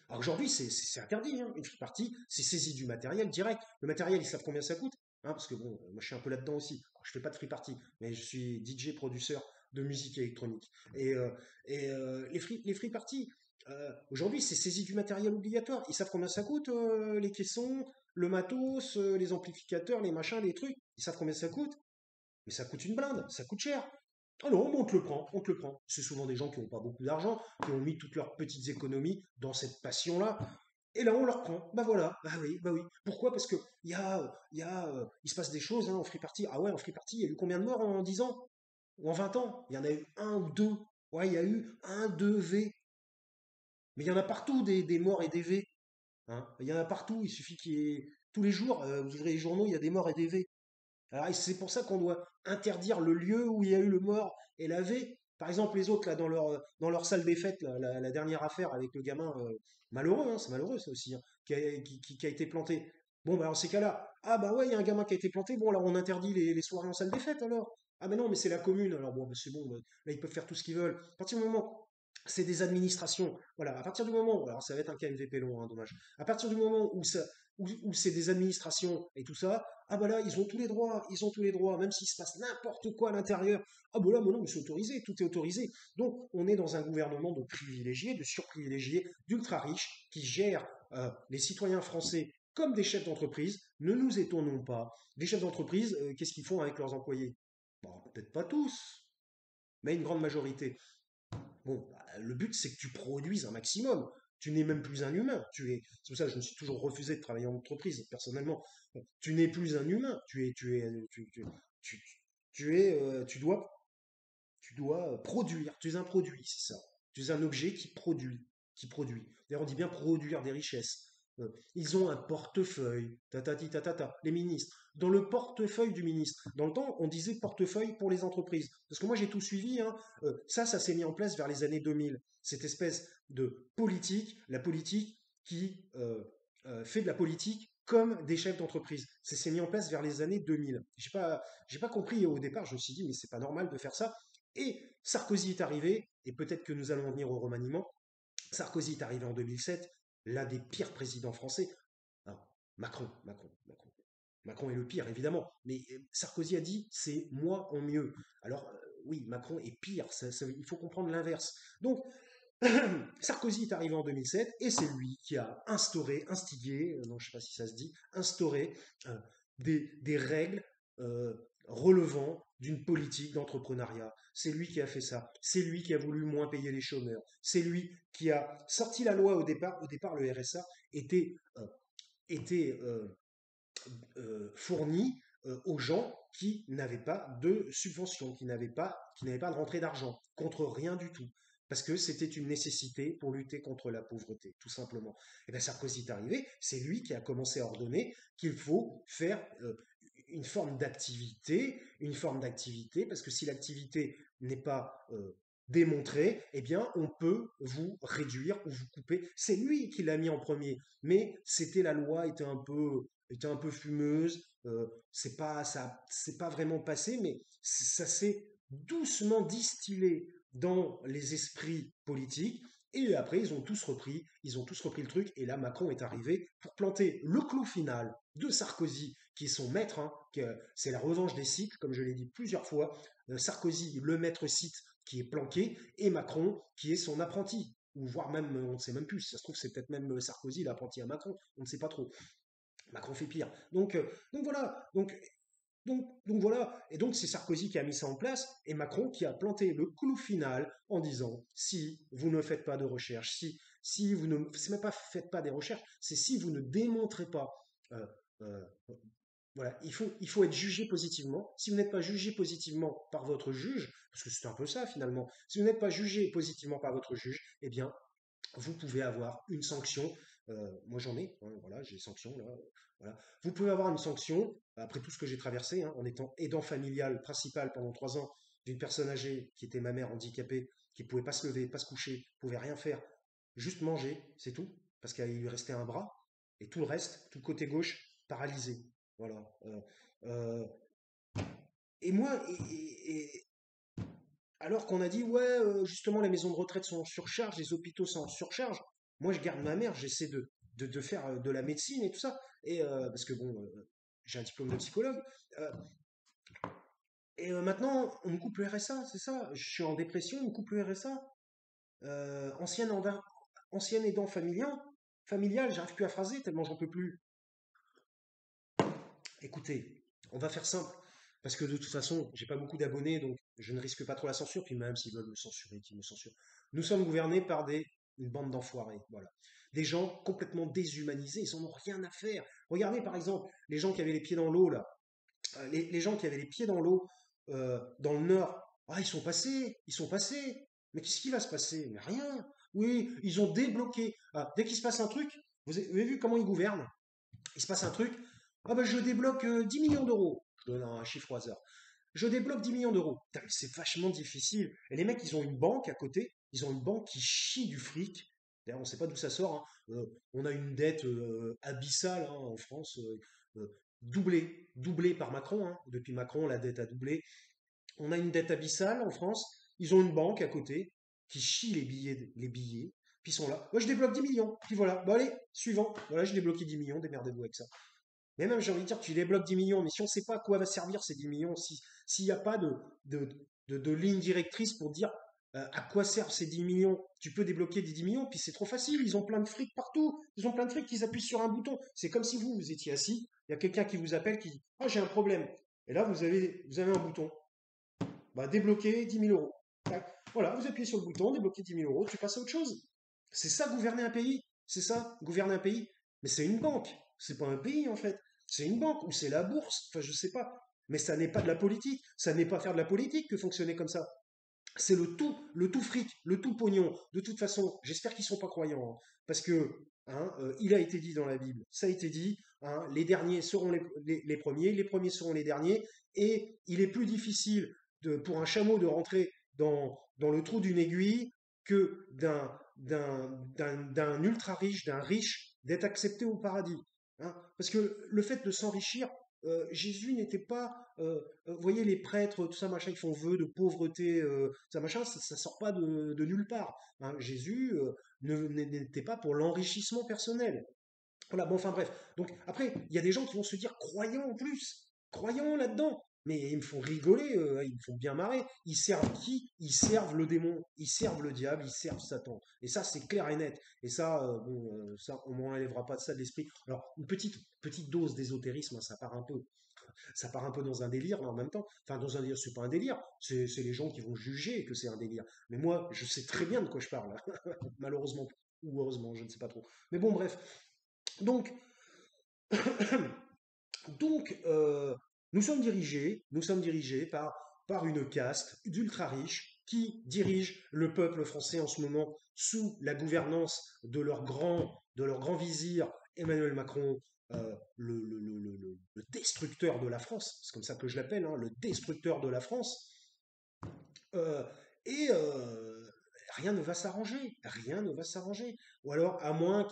Alors aujourd'hui, c'est interdit, hein. Une free party, c'est saisie du matériel direct. Le matériel, ils savent combien ça coûte, hein, parce que bon, moi je suis un peu là-dedans aussi. Alors, je fais pas de free party, mais je suis DJ producteur de musique électronique. Et, les free parties, aujourd'hui, c'est saisie du matériel obligatoire. Ils savent combien ça coûte, les caissons, le matos, les amplificateurs, les machins, les trucs. Ils savent combien ça coûte. Mais ça coûte une blinde, ça coûte cher. Alors, on te le prend, on te le prend. C'est souvent des gens qui n'ont pas beaucoup d'argent, qui ont mis toutes leurs petites économies dans cette passion-là. Et là, on leur prend. Bah voilà, bah oui, bah oui. Pourquoi? Parce que il se passe des choses, hein, en free party. Ah ouais, en free party, il y a eu combien de morts en 10 ans? Ou en 20 ans? Il y en a eu un ou deux. Ouais, il y a eu un, deux V. Mais il y en a partout des morts et des V. Hein. Il y en a partout. Il suffit qu'il y ait. Tous les jours, vous ouvrez les journaux, il y a des morts et des V. Alors, c'est pour ça qu'on doit interdire le lieu où il y a eu le mort et laver. Par exemple, les autres, là, dans leur salle des fêtes, là, la dernière affaire avec le gamin, malheureux, hein, c'est malheureux ça aussi, hein, qui a été planté. Bon, bah, dans ces cas-là, ah bah ouais, il y a un gamin qui a été planté, bon, alors on interdit les soirées en salle des fêtes alors. Ah mais non, mais c'est la commune, alors bon, bah, c'est bon, bah, là ils peuvent faire tout ce qu'ils veulent. À partir du moment, c'est des administrations, voilà, à partir du moment, alors ça va être un KMVP long, hein, dommage, à partir du moment où c'est des administrations et tout ça, ah bah là, ils ont tous les droits, ils ont tous les droits, même s'il se passe n'importe quoi à l'intérieur. Ah bah là, mais non, mais c'est autorisé, tout est autorisé. Donc, on est dans un gouvernement de privilégiés, de surprivilégiés, d'ultra riches, qui gèrent les citoyens français comme des chefs d'entreprise. Ne nous étonnons pas. Les chefs d'entreprise, qu'est-ce qu'ils font avec leurs employés? Bon, peut-être pas tous, mais une grande majorité. Bon, bah, le but, c'est que tu produises un maximum. Tu n'es même plus un humain. C'est pour ça que je me suis toujours refusé de travailler en entreprise, personnellement. Tu n'es plus un humain. Tu dois produire. Tu es un produit, c'est ça. Tu es un objet qui produit. D'ailleurs, on dit bien produire des richesses. Ils ont un portefeuille, tatati tatata, les ministres. Dans le portefeuille du ministre, dans le temps, on disait portefeuille pour les entreprises. Parce que moi, j'ai tout suivi, hein. Ça s'est mis en place vers les années 2000. Cette espèce de politique, la politique qui fait de la politique comme des chefs d'entreprise. Ça s'est mis en place vers les années 2000. J'ai pas compris au départ, je me suis dit, mais c'est pas normal de faire ça. Et Sarkozy est arrivé, et peut-être que nous allons en venir au remaniement. Sarkozy est arrivé en 2007, l'un des pires présidents français. Alors, Macron est le pire, évidemment. Mais Sarkozy a dit, c'est moi en mieux. Alors, oui, Macron est pire. Il faut comprendre l'inverse. Donc, Sarkozy est arrivé en 2007 et c'est lui qui a instigé, non, je ne sais pas si ça se dit, instauré euh, des règles euh, relevant d'une politique d'entrepreneuriat. C'est lui qui a fait ça. C'est lui qui a voulu moins payer les chômeurs. C'est lui qui a sorti la loi au départ. Au départ, le RSA était fourni aux gens qui n'avaient pas de subvention, qui n'avaient pas de rentrée d'argent, contre rien du tout. Parce que c'était une nécessité pour lutter contre la pauvreté, tout simplement. Et bien Sarkozy est arrivé, c'est lui qui a commencé à ordonner qu'il faut faire une forme d'activité, parce que si l'activité n'est pas démontrée, eh bien, on peut vous réduire ou vous couper. C'est lui qui l'a mis en premier, mais c'était la loi était un peu fumeuse. C'est pas vraiment passé, mais ça s'est doucement distillé dans les esprits politiques. Et après, ils ont tous repris le truc. Et là, Macron est arrivé pour planter le clou final de Sarkozy, qui est son maître. Hein, c'est la revanche des cycles, comme je l'ai dit plusieurs fois. Sarkozy, le maître site qui est planqué, et Macron, qui est son apprenti. Ou voire même, on ne sait même plus. Si ça se trouve, c'est peut-être même Sarkozy l'apprenti à Macron. On ne sait pas trop. Macron fait pire. Donc voilà. Donc voilà, et donc c'est Sarkozy qui a mis ça en place et Macron qui a planté le clou final en disant si vous ne faites pas de recherche, si vous ne c'est même pas faites pas des recherches, c'est si vous ne démontrez pas, euh, euh, voilà, il faut être jugé positivement. Si vous n'êtes pas jugé positivement par votre juge, parce que c'est un peu ça finalement, si vous n'êtes pas jugé positivement par votre juge, eh bien vous pouvez avoir une sanction. Moi j'en ai, hein, voilà, j'ai sanction là. Voilà. Vous pouvez avoir une sanction, après tout ce que j'ai traversé, hein, en étant aidant familial principal pendant 3 ans d'une personne âgée qui était ma mère handicapée, qui ne pouvait pas se lever, pas se coucher, pouvait rien faire, juste manger, c'est tout, parce qu'il lui restait un bras, et tout le reste, tout le côté gauche, paralysé. Voilà. Euh, et moi, alors qu'on a dit, ouais, justement, les maisons de retraite sont en surcharge, les hôpitaux sont en surcharge. Moi, je garde ma mère, j'essaie de faire de la médecine et tout ça. Et parce que bon, j'ai un diplôme de psychologue. Euh, et maintenant, on me coupe le RSA, c'est ça. Je suis en dépression, on me coupe le RSA. Ancienne aidant familial, j'arrive plus à phraser tellement j'en peux plus. Écoutez, on va faire simple. Parce que de toute façon, j'ai pas beaucoup d'abonnés, donc je ne risque pas trop la censure. Puis même s'ils veulent me censurer, qu'ils me censurent. Nous sommes gouvernés par une bande d'enfoirés. Voilà. Des gens complètement déshumanisés, ils en ont rien à faire. Regardez par exemple les gens qui avaient les pieds dans l'eau là. Les gens qui avaient les pieds dans l'eau dans le nord. Ah, ils sont passés, ils sont passés. Mais qu'est-ce qui va se passer? Mais rien. Oui, ils ont débloqué. Ah, dès qu'il se passe un truc, vous avez vu comment ils gouvernent? Il se passe un truc, ah ben je débloque 10 millions d'euros. Je donne un chiffre au hasard. Je débloque 10 millions d'euros. Putain, mais c'est vachement difficile. Et les mecs, ils ont une banque à côté, ils ont une banque qui chie du fric. D'ailleurs, on ne sait pas d'où ça sort, hein. On a une dette abyssale hein, en France, doublée par Macron, hein. Depuis Macron, la dette a doublé. On a une dette abyssale en France. Ils ont une banque à côté qui chie les billets. Puis ils sont là. Moi, je débloque 10 millions. Puis voilà. Bon, allez, suivant. Voilà, j'ai débloqué 10 millions. Démerdez-vous avec ça. Mais même, j'ai envie de dire, tu débloques 10 millions, mais si on ne sait pas à quoi va servir ces 10 millions, s'il n'y a pas de, de ligne directrice pour dire à quoi servent ces 10 millions, tu peux débloquer des 10 millions, puis c'est trop facile, ils ont plein de fric partout, ils ont plein de fric, ils appuient sur un bouton. C'est comme si vous étiez assis, il y a quelqu'un qui vous appelle, qui dit ah, j'ai un problème. Et là, vous avez un bouton. Bah, débloquer 10 000 euros. Tac. Voilà, vous appuyez sur le bouton, débloquer 10 000 euros, tu passes à autre chose. C'est ça, gouverner un pays. C'est ça, gouverner un pays. Mais c'est une banque. C'est pas un pays, en fait. C'est une banque ou c'est la bourse. Enfin, je sais pas. Mais ça n'est pas de la politique. Ça n'est pas faire de la politique que fonctionner comme ça. C'est le tout fric, le tout pognon. De toute façon, j'espère qu'ils sont pas croyants. Hein, parce que, hein, il a été dit dans la Bible, ça a été dit, hein, les derniers seront les premiers seront les derniers. Et il est plus difficile pour un chameau de rentrer dans le trou d'une aiguille que d'un ultra riche, d'un riche, d'être accepté au paradis. Hein. Parce que le fait de s'enrichir, Jésus n'était pas, vous voyez, les prêtres, tout ça, machin, ils font vœu de pauvreté, ça, machin, ça sort pas de nulle part. Hein. Jésus n'était pas pour l'enrichissement personnel. Voilà, bon, enfin bref. Donc après, il y a des gens qui vont se dire croyants en plus, croyants là-dedans. Mais ils me font rigoler, ils me font bien marrer. Ils servent qui? Ils servent le démon, ils servent le diable, ils servent Satan. Et ça, c'est clair et net. Et ça, bon, ça, on m'enlèvera pas de ça de l'esprit. Alors, une petite dose d'ésotérisme, hein, ça part un peu dans un délire, mais en même temps, enfin, dans un délire, c'est pas un délire, c'est les gens qui vont juger que c'est un délire. Mais moi, je sais très bien de quoi je parle, malheureusement, ou heureusement, je ne sais pas trop. Mais bon, bref. Donc, donc, nous sommes dirigés par une caste d'ultra riches qui dirige le peuple français en ce moment sous la gouvernance de leur grand vizir Emmanuel Macron, le destructeur de la France, c'est comme ça que je l'appelle, hein, le destructeur de la France. Euh, et rien ne va s'arranger, rien ne va s'arranger. Ou alors, à moins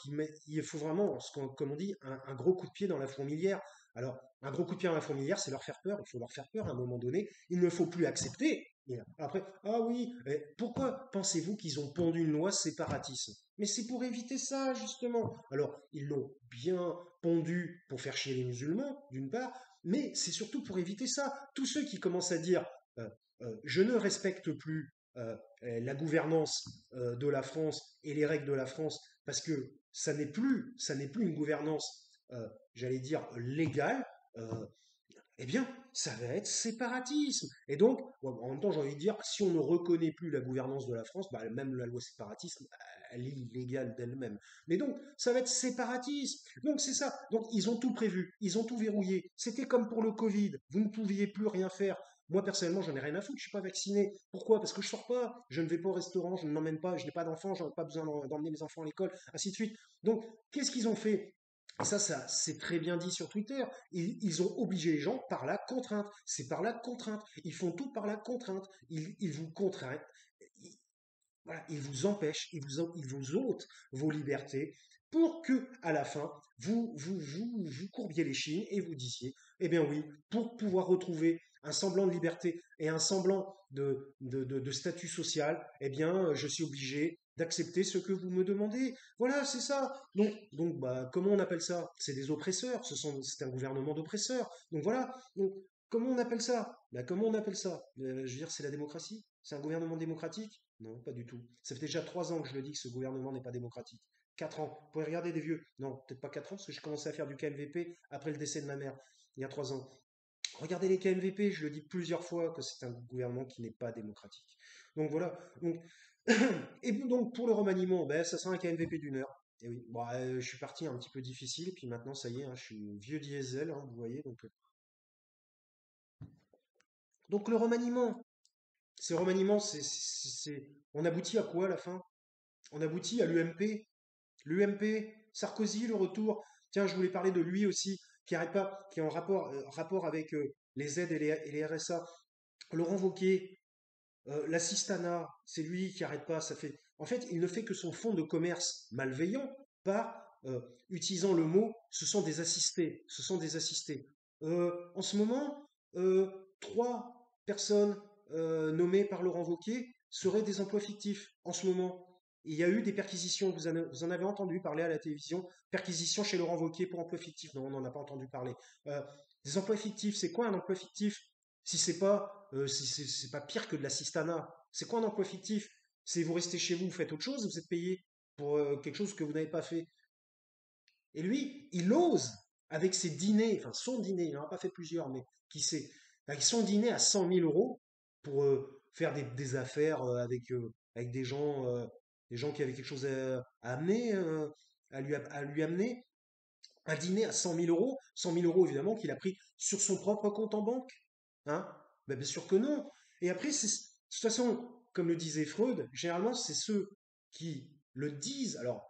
il faut vraiment, comme on dit, un gros coup de pied dans la fourmilière. Alors, un gros coup de pied dans la fourmilière, c'est leur faire peur. Il faut leur faire peur à un moment donné. Il ne faut plus accepter. Et après, ah oui, pourquoi pensez-vous qu'ils ont pondu une loi séparatisme? Mais c'est pour éviter ça, justement. Alors, ils l'ont bien pondu pour faire chier les musulmans, d'une part, mais c'est surtout pour éviter ça. Tous ceux qui commencent à dire euh, je ne respecte plus la gouvernance de la France et les règles de la France parce que ça n'est plus une gouvernance, j'allais dire, légale, euh, eh bien, ça va être séparatisme. Et donc, ouais, en même temps, j'ai envie de dire, si on ne reconnaît plus la gouvernance de la France, bah, même la loi séparatisme, elle est illégale d'elle-même. Mais donc, ça va être séparatisme. Donc, c'est ça. Donc, ils ont tout prévu. Ils ont tout verrouillé. C'était comme pour le Covid. Vous ne pouviez plus rien faire. Moi, personnellement, j'en ai rien à foutre, je suis pas vacciné. Pourquoi? Parce que je sors pas, je ne vais pas au restaurant, je ne m'emmène pas, je n'ai pas d'enfants, j'en ai pas besoin d'emmener mes enfants à l'école, ainsi de suite. Donc, qu'est-ce qu'ils ont fait? Et ça c'est très bien dit sur Twitter. Ils ont obligé les gens par la contrainte. C'est par la contrainte. Ils font tout par la contrainte. Ils vous contraignent. Ils, voilà, ils vous empêchent, ils vous ôtent vos libertés pour que, à la fin, vous courbiez les chines et vous disiez, eh bien oui, pour pouvoir retrouver un semblant de liberté et un semblant de statut social, eh bien, je suis obligé d'accepter ce que vous me demandez. Voilà, c'est ça. Donc bah, comment on appelle ça? C'est des oppresseurs, c'est un gouvernement d'oppresseurs. Donc voilà, donc, comment on appelle ça? Bah, comment on appelle ça? Je veux dire, c'est la démocratie? C'est un gouvernement démocratique? Non, pas du tout. Ça fait déjà 3 ans que je le dis que ce gouvernement n'est pas démocratique. 4 ans. Vous pouvez regarder des vieux. Non, peut-être pas 4 ans, parce que j'ai commencé à faire du KMVP après le décès de ma mère, il y a 3 ans. Regardez les KMVP, je le dis plusieurs fois que c'est un gouvernement qui n'est pas démocratique. Donc voilà. Donc, et donc pour le remaniement, ben, ça sera un KMVP d'1 heure. Et oui, bon, je suis parti un petit peu difficile, puis maintenant ça y est, hein, je suis vieux diesel, hein, vous voyez. Donc le remaniement, on aboutit à quoi à la fin? On aboutit à l'UMP. L'UMP, Sarkozy, le retour. Tiens, je voulais parler de lui aussi, qui arrête pas, qui est en rapport avec les aides et les RSA. Laurent Wauquiez, l'assistanat, c'est lui qui arrête pas. En fait, il ne fait que son fonds de commerce malveillant par utilisant le mot, ce sont des assistés, ce sont des assistés. En ce moment, 3 personnes nommées par Laurent Wauquiez seraient des emplois fictifs. En ce moment, il y a eu des perquisitions. Vous en avez entendu parler à la télévision. Perquisition chez Laurent Wauquiez pour emplois fictifs. Non, on n'en a pas entendu parler. Euh, des emplois fictifs, c'est quoi un emploi fictif? Si c'est pas pire que de l'assistanat, c'est quoi un emploi fictif? C'est vous restez chez vous, vous faites autre chose, vous êtes payé pour quelque chose que vous n'avez pas fait. Et lui, il ose, avec ses dîners, enfin son dîner, il n'en a pas fait plusieurs, mais qui sait, avec son dîner à 100 000 euros pour faire des affaires avec des gens qui avaient quelque chose à amener, à lui amener, un dîner à 100 000 euros, 100 000 euros évidemment qu'il a pris sur son propre compte en banque. Hein? Ben, bien sûr que non. Et après, de toute façon, comme le disait Freud, généralement, c'est ceux qui le disent, alors,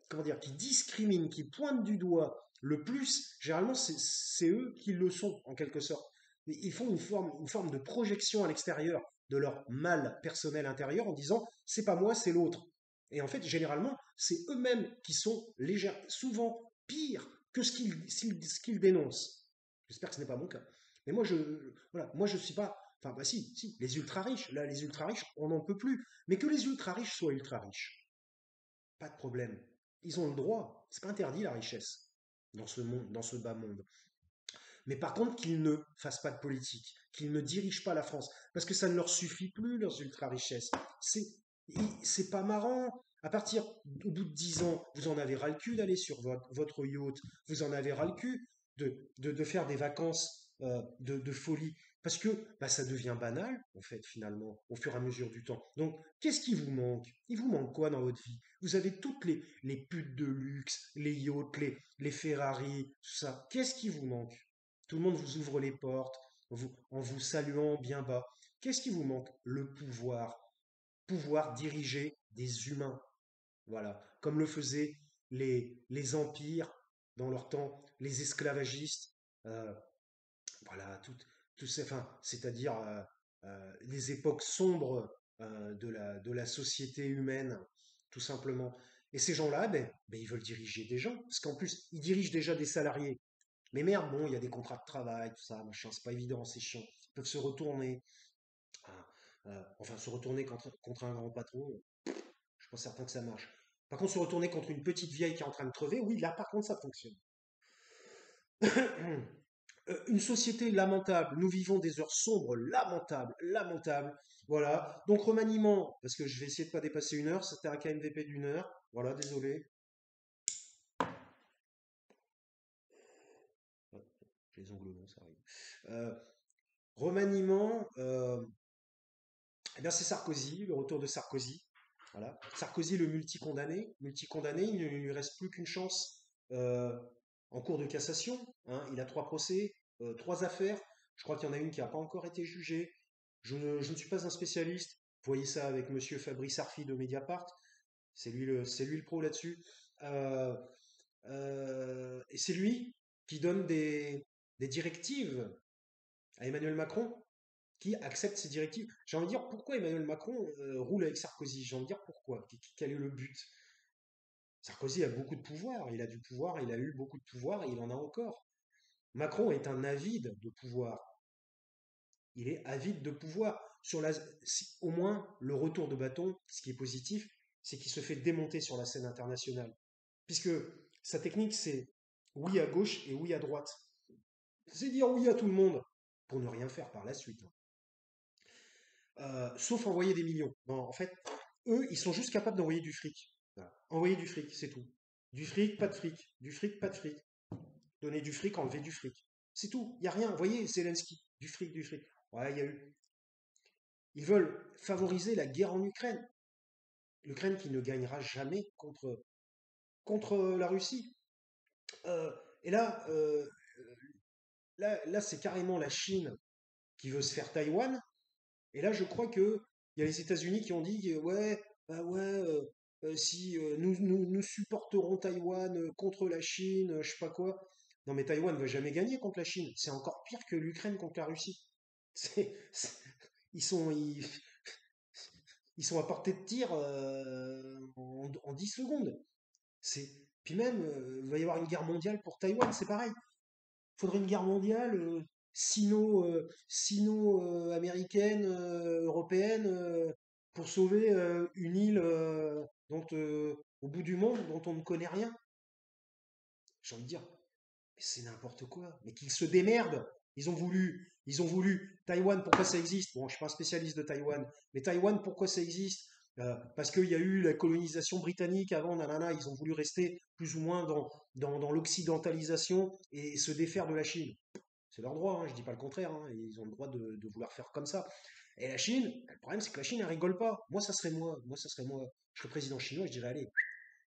comment dire, qui discriminent, qui pointent du doigt le plus, généralement, c'est eux qui le sont, en quelque sorte. Ils font une forme de projection à l'extérieur de leur mal personnel intérieur en disant, c'est pas moi, c'est l'autre. Et en fait, généralement, c'est eux-mêmes qui sont souvent pires que ce qu'ils dénoncent. J'espère que ce n'est pas mon cas. Mais moi, je suis pas. Enfin, bah si, les ultra riches. Là, les ultra riches, on n'en peut plus. Mais que les ultra riches soient ultra riches, pas de problème. Ils ont le droit. C'est pas interdit la richesse dans ce monde, dans ce bas monde. Mais par contre, qu'ils ne fassent pas de politique, qu'ils ne dirigent pas la France, parce que ça ne leur suffit plus leurs ultra richesses. C'est, c'est pas marrant. Au bout de 10 ans, vous en avez ras le cul d'aller sur votre yacht, vous en avez ras le cul de faire des vacances de folie, parce que bah, ça devient banal, en fait, finalement, au fur et à mesure du temps. Donc, qu'est-ce qui vous manque? Il vous manque quoi dans votre vie? Vous avez toutes les putes de luxe, les yachts, les Ferrari, tout ça. Qu'est-ce qui vous manque? Tout le monde vous ouvre les portes en vous saluant bien bas. Qu'est-ce qui vous manque? Le pouvoir. Pouvoir diriger des humains. Voilà. Comme le faisaient les empires dans leur temps, les esclavagistes. euh, voilà, enfin, c'est-à-dire les époques sombres de la société humaine, tout simplement. Et ces gens-là, ben, ils veulent diriger des gens, parce qu'en plus, ils dirigent déjà des salariés. Mais merde, bon, il y a des contrats de travail, tout ça, machin, c'est pas évident, c'est chiant. Ils peuvent se retourner, hein, enfin se retourner contre un grand patron, je suis pas certain que ça marche. Par contre, se retourner contre une petite vieille qui est en train de crever, oui, là par contre ça fonctionne. Une société lamentable, nous vivons des heures sombres, lamentables, lamentables. Voilà, donc remaniement, parce que je vais essayer de pas dépasser 1 heure, c'était un KMVP d'1 heure, voilà, désolé. Ouais, j'ai les ongles longs, ça arrive. Remaniement, eh bien, c'est Sarkozy, le retour de Sarkozy. Voilà. Sarkozy, le multicondamné. Multicondamné, il ne lui reste plus qu'une chance en cours de cassation. Hein. Il a 3 procès, 3 affaires. Je crois qu'il y en a une qui n'a pas encore été jugée. Je ne suis pas un spécialiste. Vous voyez ça avec Monsieur Fabrice Arfi de Mediapart. C'est lui le pro là-dessus. Euh, et c'est lui qui donne des directives à Emmanuel Macron, qui accepte ces directives. J'ai envie de dire pourquoi Emmanuel Macron roule avec Sarkozy. J'ai envie de dire pourquoi. Quel est le but? Sarkozy a beaucoup de pouvoir. Il a du pouvoir, il a eu beaucoup de pouvoir et il en a encore. Macron est un avide de pouvoir. Il est avide de pouvoir. Au moins, le retour de bâton, ce qui est positif, c'est qu'il se fait démonter sur la scène internationale. Puisque sa technique, c'est oui à gauche et oui à droite. C'est dire oui à tout le monde pour ne rien faire par la suite. Sauf envoyer des millions. Non, en fait, eux, ils sont juste capables d'envoyer du fric. Voilà. Envoyer du fric, c'est tout. Du fric, pas de fric. Du fric, pas de fric. Donner du fric, enlever du fric. C'est tout. Il n'y a rien. Vous voyez, Zelensky. Du fric, du fric. Ouais, il y a eu. Ils veulent favoriser la guerre en Ukraine. L'Ukraine qui ne gagnera jamais contre la Russie. Euh, et là, c'est carrément la Chine qui veut se faire Taïwan. Et là, je crois que il y a les États-Unis qui ont dit ouais, bah ouais, si nous supporterons Taïwan contre la Chine, je sais pas quoi. Non, mais Taïwan ne va jamais gagner contre la Chine. C'est encore pire que l'Ukraine contre la Russie. C'est- ils sont, ils sont à portée de tir en 10 secondes. C'est, puis même, il va y avoir une guerre mondiale pour Taïwan, c'est pareil. Il faudrait une guerre mondiale sino-américaine, européenne, pour sauver une île au bout du monde dont on ne connaît rien. J'ai envie de dire, mais c'est n'importe quoi. Mais qu'ils se démerdent. Ils ont voulu Taïwan, pourquoi ça existe? Bon, je suis pas un spécialiste de Taïwan, mais Taïwan, pourquoi ça existe? Parce qu'il y a eu la colonisation britannique avant, nanana, ils ont voulu rester plus ou moins dans l'occidentalisation et se défaire de la Chine. C'est leur droit, hein, je dis pas le contraire, hein, ils ont le droit de vouloir faire comme ça. Et la Chine, le problème c'est que la Chine, elle rigole pas. Moi, ça serait moi, je serais président chinois, je dirais, allez,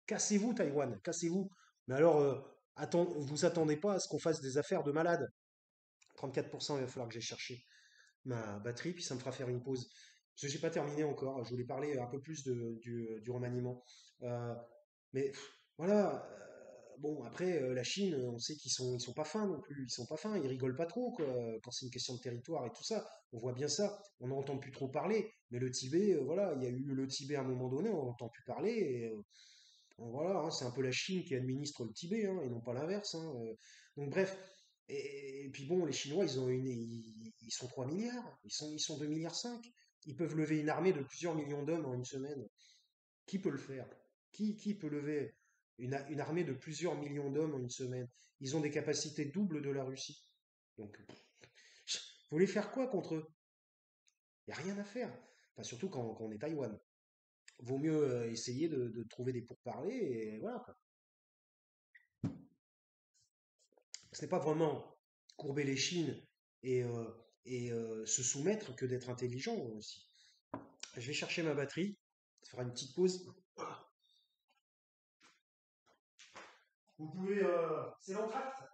cassez-vous Taïwan, cassez-vous. Mais alors, vous attendez pas à ce qu'on fasse des affaires de malade. 34%, il va falloir que j'aille chercher ma batterie, puis ça me fera faire une pause. Parce que j'ai pas terminé encore, je voulais parler un peu plus du remaniement. Euh, mais voilà, bon, après, la Chine, on sait qu'ils sont pas fins non plus, ils sont pas fins, ils rigolent pas trop, quoi, quand c'est une question de territoire et tout ça. On voit bien ça, on n'entend plus trop parler, mais le Tibet, voilà, il y a eu le Tibet à un moment donné, on n'entend plus parler, et bon, voilà, hein, c'est un peu la Chine qui administre le Tibet, hein, et non pas l'inverse, hein. Donc bref, et puis bon, les Chinois, ils sont 3 milliards, ils sont 2 milliards 5. Ils peuvent lever une armée de plusieurs millions d'hommes en une semaine. Qui peut le faire? Qui peut lever une armée de plusieurs millions d'hommes en une semaine? Ils ont des capacités doubles de la Russie. Donc, vous voulez faire quoi contre eux? Il n'y a rien à faire. Enfin, surtout quand on est Taïwan. Vaut mieux essayer de trouver des pourparlers et voilà, quoi. Ce n'est pas vraiment courber les chines et se soumettre que d'être intelligent aussi. Je vais chercher ma batterie, faire une petite pause. Vous pouvez. C'est l'entracte.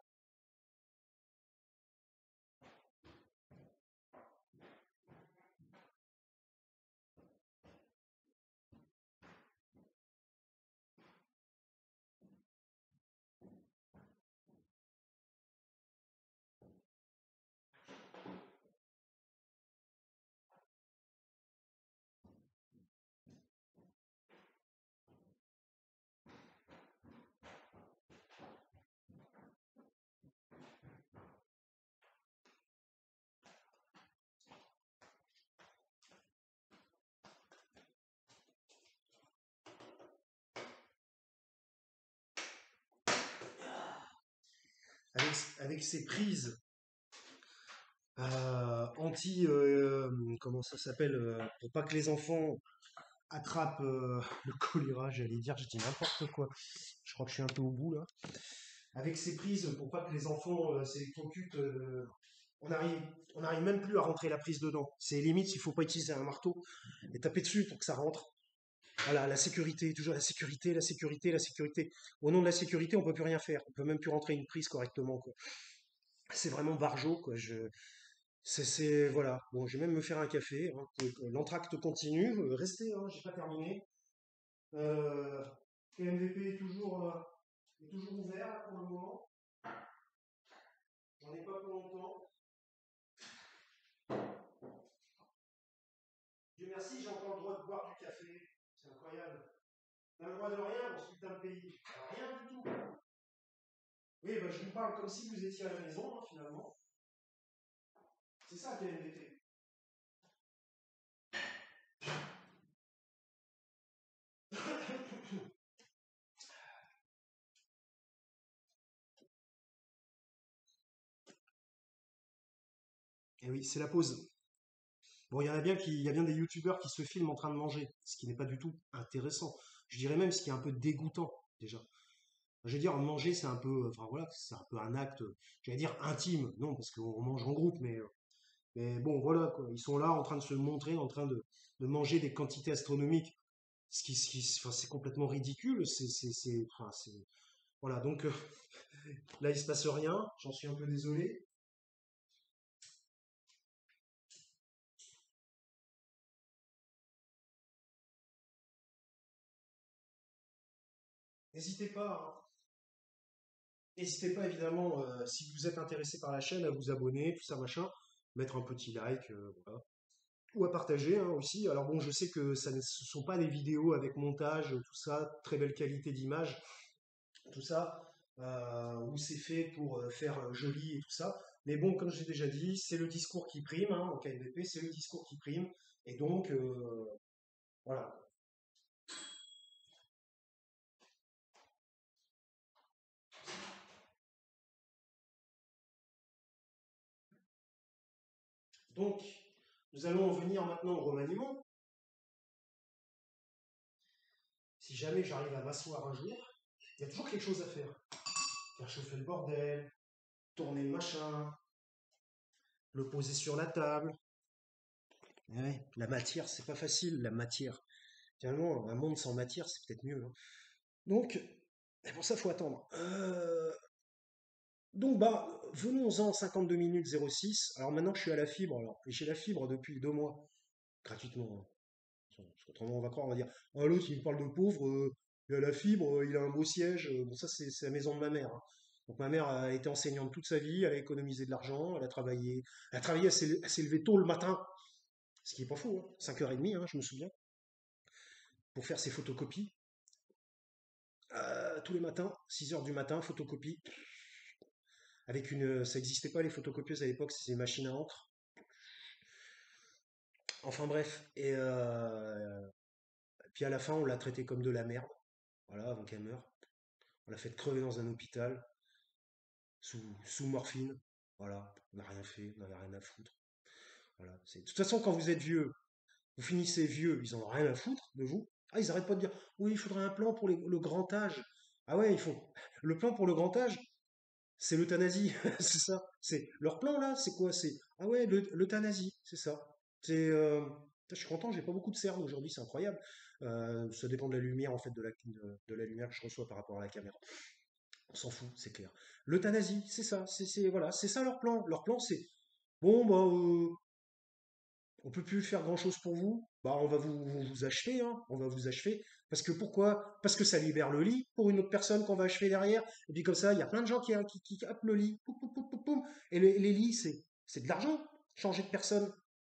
Avec ces prises anti. Comment ça s'appelle pour pas que les enfants attrapent le choléra, j'allais dire, je dis n'importe quoi. Je crois que je suis un peu au bout là. Avec ces prises pour pas que les enfants s'électrocutent, on arrive, on n'arrive même plus à rentrer la prise dedans. C'est limite, il faut pas utiliser un marteau et taper dessus pour que ça rentre. Voilà, la sécurité, toujours la sécurité, la sécurité, la sécurité. Au nom de la sécurité, on peut plus rien faire. On peut même plus rentrer une prise correctement, quoi. C'est vraiment barjot, quoi. Voilà. Bon, je vais même me faire un café, hein. L'entracte continue. Restez, hein, j'ai pas terminé. Euh, KMVP est toujours ouvert là, pour le moment. J'en ai pas pour longtemps. Dieu merci, j'ai encore le droit de boire du café. C'est incroyable. On a le droit de rien dans ce putain de pays. Rien du tout. Oui, bah, je vous parle comme si vous étiez à la maison, hein, finalement. C'est ça KMVP. Et oui, c'est la pause. Bon, il y a bien des youtubeurs qui se filment en train de manger, ce qui n'est pas du tout intéressant. Je dirais même ce qui est un peu dégoûtant, déjà. Je veux dire, manger, c'est un peu, enfin voilà, c'est un peu un acte, j'allais dire intime, non, parce qu'on mange en groupe, mais bon, voilà, quoi. Ils sont là en train de se montrer, en train de manger des quantités astronomiques, enfin, c'est complètement ridicule, enfin, voilà, donc là, il se passe rien, j'en suis un peu désolé. N'hésitez pas, hein. N'hésitez pas évidemment, si vous êtes intéressé par la chaîne, à vous abonner, tout ça, machin, mettre un petit like, voilà. Ou à partager hein, aussi. Alors bon, je sais que ce sont pas des vidéos avec montage, tout ça, très belle qualité d'image, tout ça, où c'est fait pour faire joli et tout ça. Mais bon, comme j'ai déjà dit, c'est le discours qui prime, hein, en KNVP, c'est le discours qui prime. Et donc, voilà. Donc, nous allons en venir maintenant au remaniement. Si jamais j'arrive à m'asseoir un jour, il y a toujours quelque chose à faire. Faire chauffer le bordel, tourner le machin, le poser sur la table. Ouais, la matière, c'est pas facile, la matière. Finalement, un monde sans matière, c'est peut-être mieux, hein. Donc, et pour ça, il faut attendre. Donc, bah, venons-en 52 minutes 06. Alors maintenant, je suis à la fibre. Alors, et j'ai la fibre depuis 2 mois, gratuitement, hein. Parce qu'autrement, on va croire, on va dire, ah, l'autre, il me parle de pauvre, il a la fibre, il a un beau siège. Bon, ça, c'est la maison de ma mère, hein. Donc, ma mère a été enseignante toute sa vie, elle a économisé de l'argent, elle a travaillé, elle s'est levée tôt le matin, ce qui est pas faux, hein, 5h30, hein, je me souviens, pour faire ses photocopies. Tous les matins, 6 heures du matin, photocopie. Ça n'existait pas les photocopieuses à l'époque, c'était des machines à encre. Enfin bref, puis à la fin, on l'a traitée comme de la merde, voilà, avant qu'elle meure. On l'a fait crever dans un hôpital, sous morphine, voilà, on n'a rien fait, on n'avait rien à foutre. Voilà. De toute façon, quand vous êtes vieux, vous finissez vieux, ils en ont rien à foutre de vous. Ah, ils arrêtent pas de dire, oui, il faudrait un plan pour le grand âge. Ah ouais, il faut. Le plan pour le grand âge, c'est l'euthanasie, c'est ça. C'est leur plan là, c'est quoi? C'est ah ouais, l'euthanasie, c'est ça. C'est je suis content, j'ai pas beaucoup de cernes aujourd'hui, c'est incroyable. Ça dépend de la lumière en fait, de la lumière que je reçois par rapport à la caméra. On s'en fout, c'est clair. L'euthanasie, c'est ça, voilà, c'est ça leur plan. Leur plan, c'est bon bah on peut plus faire grand chose pour vous. Bah on va vous achever, hein, on va vous achever. Parce que pourquoi? Parce que ça libère le lit pour une autre personne qu'on va achever derrière. Et puis comme ça, il y a plein de gens qui capent le lit. Poum, poum, poum, poum, poum. Et les lits, c'est de l'argent. Changer de personne.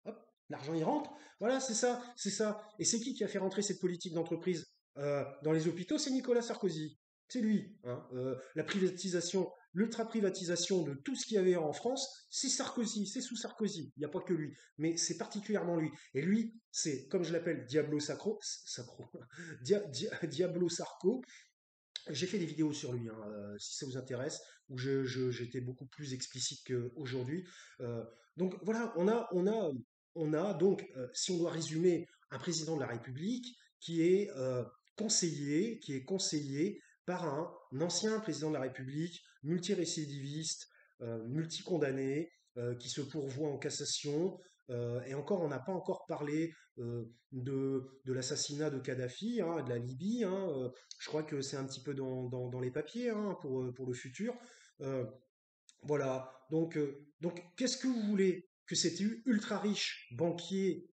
Hop, l'argent il rentre. Voilà, c'est ça, c'est ça. Et c'est qui a fait rentrer cette politique d'entreprise dans les hôpitaux? C'est Nicolas Sarkozy. C'est lui, hein. La privatisation, l'ultra-privatisation de tout ce qu'il y avait en France, c'est Sarkozy, c'est sous Sarkozy. Il n'y a pas que lui, mais c'est particulièrement lui. Et lui, c'est, comme je l'appelle, Diablo Sacro, Diablo Sarko. J'ai fait des vidéos sur lui, hein, si ça vous intéresse, où j'étais beaucoup plus explicite qu'aujourd'hui. Euh, donc voilà, on a donc, si on doit résumer, un président de la République qui est conseillé par un ancien président de la République, multirécidiviste, multicondamné, qui se pourvoit en cassation. Et encore, on n'a pas encore parlé de l'assassinat de Kadhafi, hein, de la Libye, hein. Je crois que c'est un petit peu dans les papiers, hein, pour le futur. Euh, voilà. Donc qu'est-ce que vous voulez? que cet ultra riche banquier,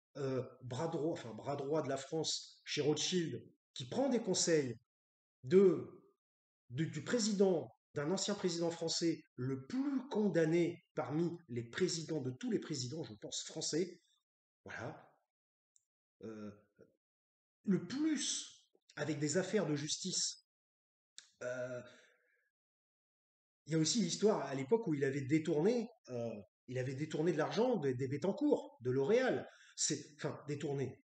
bras droit de la France chez Rothschild, qui prend des conseils de, du président, d'un ancien président français, le plus condamné parmi les présidents de tous les présidents, je pense, français, voilà, euh, le plus avec des affaires de justice. Euh, il y a aussi l'histoire à l'époque où il avait détourné de l'argent des Bettencourt, de L'Oréal. Enfin, détourné.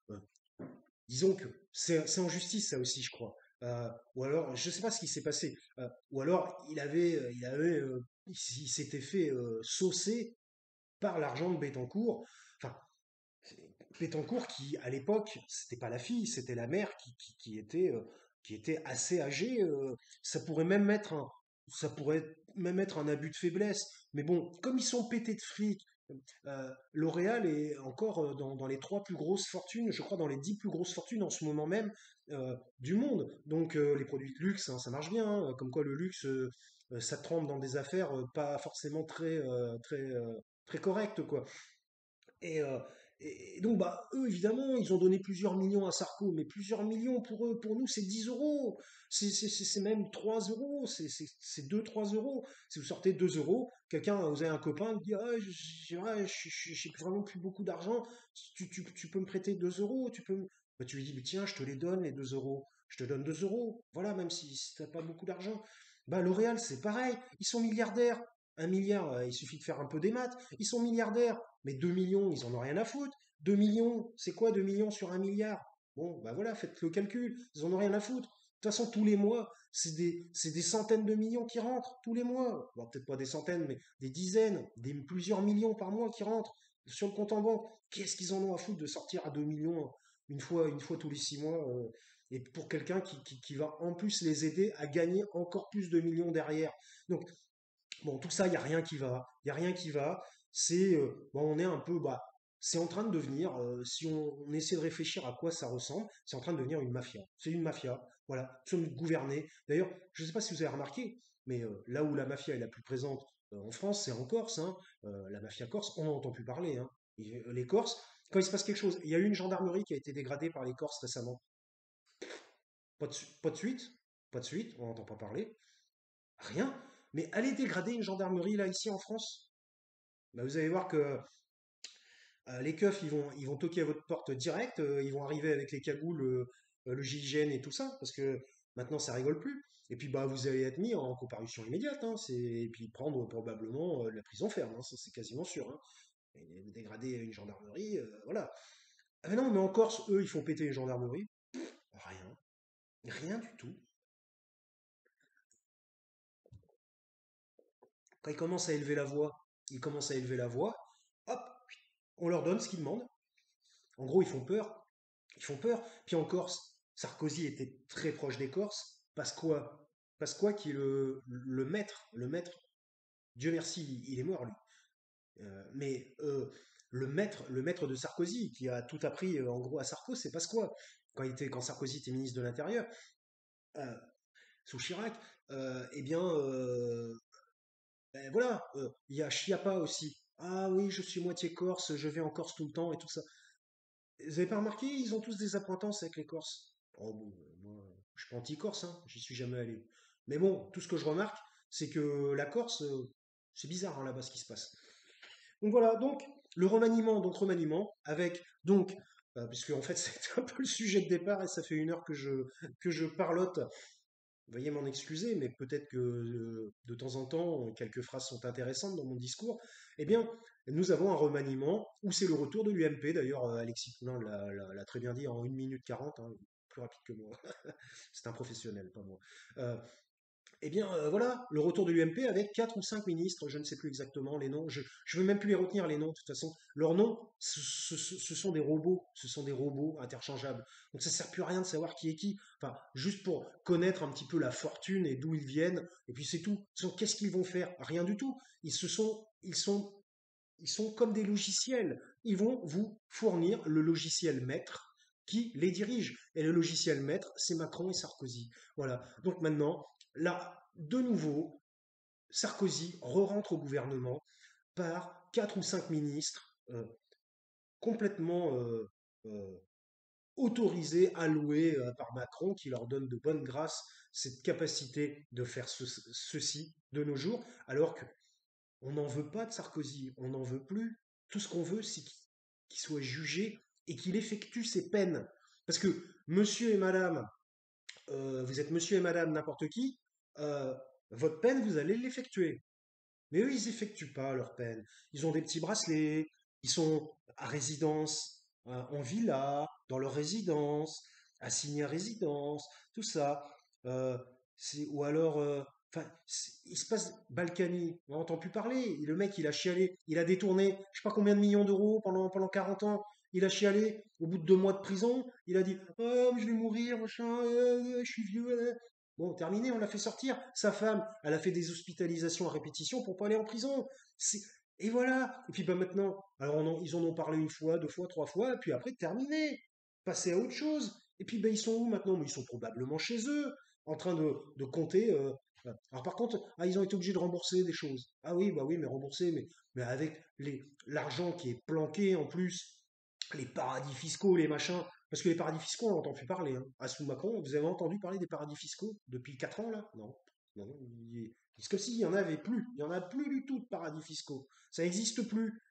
Disons que c'est en justice ça aussi, je crois. Ou alors, je ne sais pas ce qui s'est passé. Ou alors, il s'était fait saucer par l'argent de Bettencourt. Enfin, Bettencourt qui, à l'époque, c'était pas la fille, c'était la mère qui était assez âgée. Ça pourrait même être ça pourrait même être un abus de faiblesse. Mais bon, comme ils sont pétés de fric, L'Oréal est encore dans les trois plus grosses fortunes, je crois dans les 10 plus grosses fortunes en ce moment même du monde. Donc les produits de luxe, hein, ça marche bien, hein. Comme quoi le luxe, ça trempe dans des affaires pas forcément très correctes, quoi. Et, euh, et donc, bah, eux, évidemment, ils ont donné plusieurs millions à Sarko, mais plusieurs millions pour eux, pour nous, c'est 10 euros, c'est même 3 euros, c'est 2, 3 euros. Si vous sortez 2 euros, vous avez un copain qui dit, ah, j'ai vraiment plus beaucoup d'argent, tu peux me prêter 2 euros, bah, tu lui dis, mais tiens, je te les donne, les 2 euros, je te donne 2 euros, voilà, même si tu n'as pas beaucoup d'argent. Bah, L'Oréal, c'est pareil, ils sont milliardaires. 1 milliard, il suffit de faire un peu des maths, ils sont milliardaires. Mais 2 millions, ils en ont rien à foutre. 2 millions, c'est quoi 2 millions sur 1 milliard? Bon, bah voilà, faites le calcul, ils en ont rien à foutre. De toute façon, tous les mois, c'est des centaines de millions qui rentrent, tous les mois. Bon, peut-être pas des centaines, mais des dizaines, plusieurs millions par mois qui rentrent sur le compte en banque. Qu'est-ce qu'ils en ont à foutre de sortir à 2 millions une fois tous les 6 mois et pour quelqu'un qui va en plus les aider à gagner encore plus de millions derrière. Donc, bon, tout ça, il n'y a rien qui va. Il n'y a rien qui va. Bon, on est un peu, bah, c'est en train de devenir, si on essaie de réfléchir à quoi ça ressemble, c'est en train de devenir une mafia. C'est une mafia. Voilà. Nous sommes gouvernés. D'ailleurs, je ne sais pas si vous avez remarqué, mais là où la mafia est la plus présente en France, c'est en Corse, hein. La mafia corse, on n'en entend plus parler, hein. Les Corses, quand il se passe quelque chose, il y a eu une gendarmerie qui a été dégradée par les Corses récemment. Pas de suite, pas de suite, on n'entend pas parler. Rien. Mais allez dégrader une gendarmerie là ici en France. Bah, vous allez voir que les keufs ils vont toquer à votre porte direct, ils vont arriver avec les cagoules, le GIGN et tout ça, parce que maintenant ça rigole plus. Et puis bah vous allez être mis en comparution immédiate, hein, et puis prendre probablement la prison ferme, hein, ça c'est quasiment sûr. Hein. Et dégrader une gendarmerie, voilà. Ah mais non, mais en Corse, eux, ils font péter une gendarmerie. Rien, rien du tout. Quand ils commencent à élever la voix, ils commencent à élever la voix, hop, on leur donne ce qu'ils demandent. En gros, ils font peur. Ils font peur. Puis en Corse, Sarkozy était très proche des Corses. Parce quoi qui est le maître, Dieu merci, il est mort lui. Mais le maître de Sarkozy, qui a tout appris en gros à Sarko, c'est parce quoi quand Sarkozy était ministre de l'Intérieur, euh, sous Chirac, eh bien, ben voilà, il y a Chiappa aussi. Ah oui, je suis moitié corse, je vais en Corse tout le temps et tout ça. Vous avez pas remarqué, ils ont tous des accointances avec les Corses. Oh bon, moi, je suis pas anti-Corse, hein, j'y suis jamais allé. Mais bon, tout ce que je remarque, c'est que la Corse, c'est bizarre hein, là-bas ce qui se passe. Donc voilà, donc donc remaniement, avec donc, puisque en fait c'est un peu le sujet de départ et ça fait 1 heure que je parlote. Veuillez m'en excuser, mais peut-être que de temps en temps, quelques phrases sont intéressantes dans mon discours. Eh bien, nous avons un remaniement où c'est le retour de l'UMP. D'ailleurs, Alexis Poulain l'a très bien dit en 1 minute 40, hein, plus rapide que moi. C'est un professionnel, pas moi. Euh, eh bien, voilà, le retour de l'UMP avec 4 ou 5 ministres, je ne sais plus exactement les noms, je ne veux même plus les retenir les noms, de toute façon. Leurs noms, ce sont des robots, ce sont des robots interchangeables. Donc ça ne sert plus à rien de savoir qui est qui. Enfin, juste pour connaître un petit peu la fortune et d'où ils viennent, et puis c'est tout. Qu'est-ce qu'ils vont faire? Rien du tout. Ils sont comme des logiciels. Ils vont vous fournir le logiciel maître qui les dirige. Et le logiciel maître, c'est Macron et Sarkozy. Voilà. Donc maintenant, là, de nouveau, Sarkozy re-rentre au gouvernement par 4 ou 5 ministres euh, complètement euh, autorisés, alloués par Macron, qui leur donne de bonne grâce cette capacité de faire ceci de nos jours, alors qu'on n'en veut pas de Sarkozy, on n'en veut plus. Tout ce qu'on veut, c'est qu'il soit jugé et qu'il effectue ses peines. Parce que monsieur et madame, vous êtes monsieur et madame n'importe qui, euh, votre peine, vous allez l'effectuer. Mais eux, ils effectuent pas leur peine. Ils ont des petits bracelets, ils sont à résidence, en villa, dans leur résidence, assignés à résidence, tout ça. Euh, ou alors, enfin, il se passe Balkany, on n'entend plus parler. Le mec, il a chialé, il a détourné, je sais pas combien de millions d'euros pendant 40 ans. Il a chialé, au bout de 2 mois de prison, il a dit oh, je vais mourir, machin, je suis vieux. Bon, terminé, on l'a fait sortir. Sa femme, elle a fait des hospitalisations à répétition pour pas aller en prison. C'est- Et voilà. Et puis bah, maintenant, alors ils en ont parlé une fois, deux fois, trois fois, et puis après, terminé. Passer à autre chose. Et puis bah, ils sont où maintenant? Mais ils sont probablement chez eux, en train de compter. Alors par contre, ils ont été obligés de rembourser des choses. Ah oui, bah oui, mais rembourser, mais avec l'argent qui est planqué en plus, les paradis fiscaux, les machins. Parce que les paradis fiscaux, on n'entend plus parler. Hein. À sous Macron, vous avez entendu parler des paradis fiscaux depuis 4 ans, là? Non. Non. C'est comme s'il n'y en avait plus. Il n'y en a plus du tout de paradis fiscaux. Ça n'existe plus.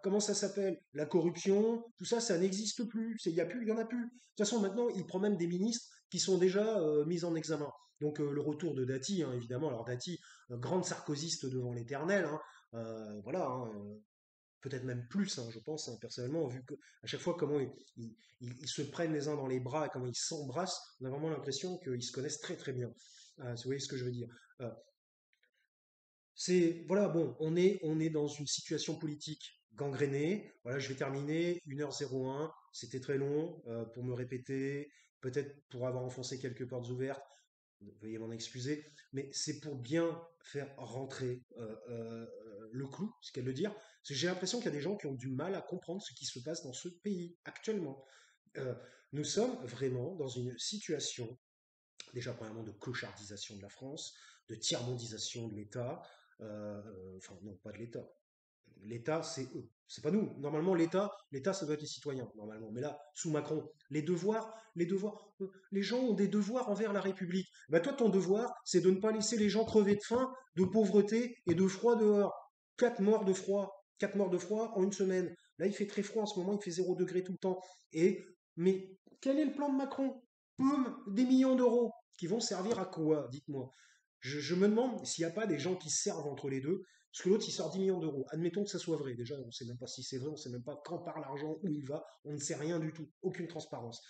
Comment ça s'appelle? La corruption, tout ça, ça n'existe plus. Il y a plus, il y en a plus. De toute façon, maintenant, il prend même des ministres qui sont déjà mis en examen. Donc le retour de Dati, hein, évidemment. Alors Dati, grande sarkozyste devant l'éternel. Hein, voilà. Hein, peut-être même plus, hein, je pense, hein, personnellement, vu que à chaque fois comment ils se prennent les uns dans les bras et comment ils s'embrassent, on a vraiment l'impression qu'ils se connaissent très très bien. Vous voyez ce que je veux dire? Euh, voilà, bon, on est dans une situation politique gangrénée. Voilà, je vais terminer, 1h01, c'était très long pour me répéter, peut-être pour avoir enfoncé quelques portes ouvertes, veuillez m'en excuser, mais c'est pour bien faire rentrer le clou, ce qu'elle veut dire. Parce que j'ai l'impression qu'il y a des gens qui ont du mal à comprendre ce qui se passe dans ce pays actuellement. Euh, nous sommes vraiment dans une situation, déjà premièrement, de clochardisation de la France, de tiers-mondisation de l'État. Enfin, non, pas de l'État. L'État, c'est eux. C'est pas nous. Normalement, l'État, ça doit être les citoyens, normalement. Mais là, sous Macron, les gens ont des devoirs envers la République. Bah, toi, ton devoir, c'est de ne pas laisser les gens crever de faim, de pauvreté et de froid dehors. 4 morts de froid. 4 morts de froid en une semaine. Là, il fait très froid en ce moment, il fait 0 degré tout le temps. Mais quel est le plan de Macron? Boum, des millions d'euros qui vont servir à quoi, dites-moi. Je me demande s'il n'y a pas des gens qui servent entre les deux, parce que l'autre, il sort 10 millions d'euros. Admettons que ça soit vrai. Déjà, on ne sait même pas si c'est vrai, on ne sait même pas quand part l'argent, où il va, on ne sait rien du tout, aucune transparence.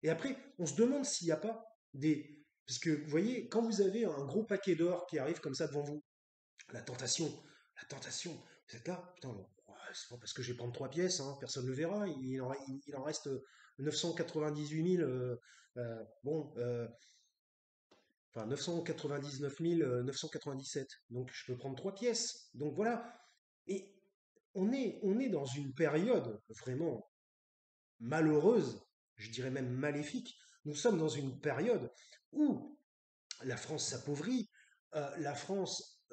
Et après, on se demande s'il n'y a pas des... Parce que, vous voyez, quand vous avez un gros paquet d'or qui arrive comme ça devant vous, la tentation, la tentation, vous êtes là, putain, bon, ouais, c'est pas parce que je vais prendre 3 pièces, hein, personne ne le verra, il en reste 998 000, bon, enfin 999 997. Donc je peux prendre 3 pièces. Donc voilà. Et on est dans une période vraiment malheureuse, je dirais même maléfique. Nous sommes dans une période où la France s'appauvrit, la France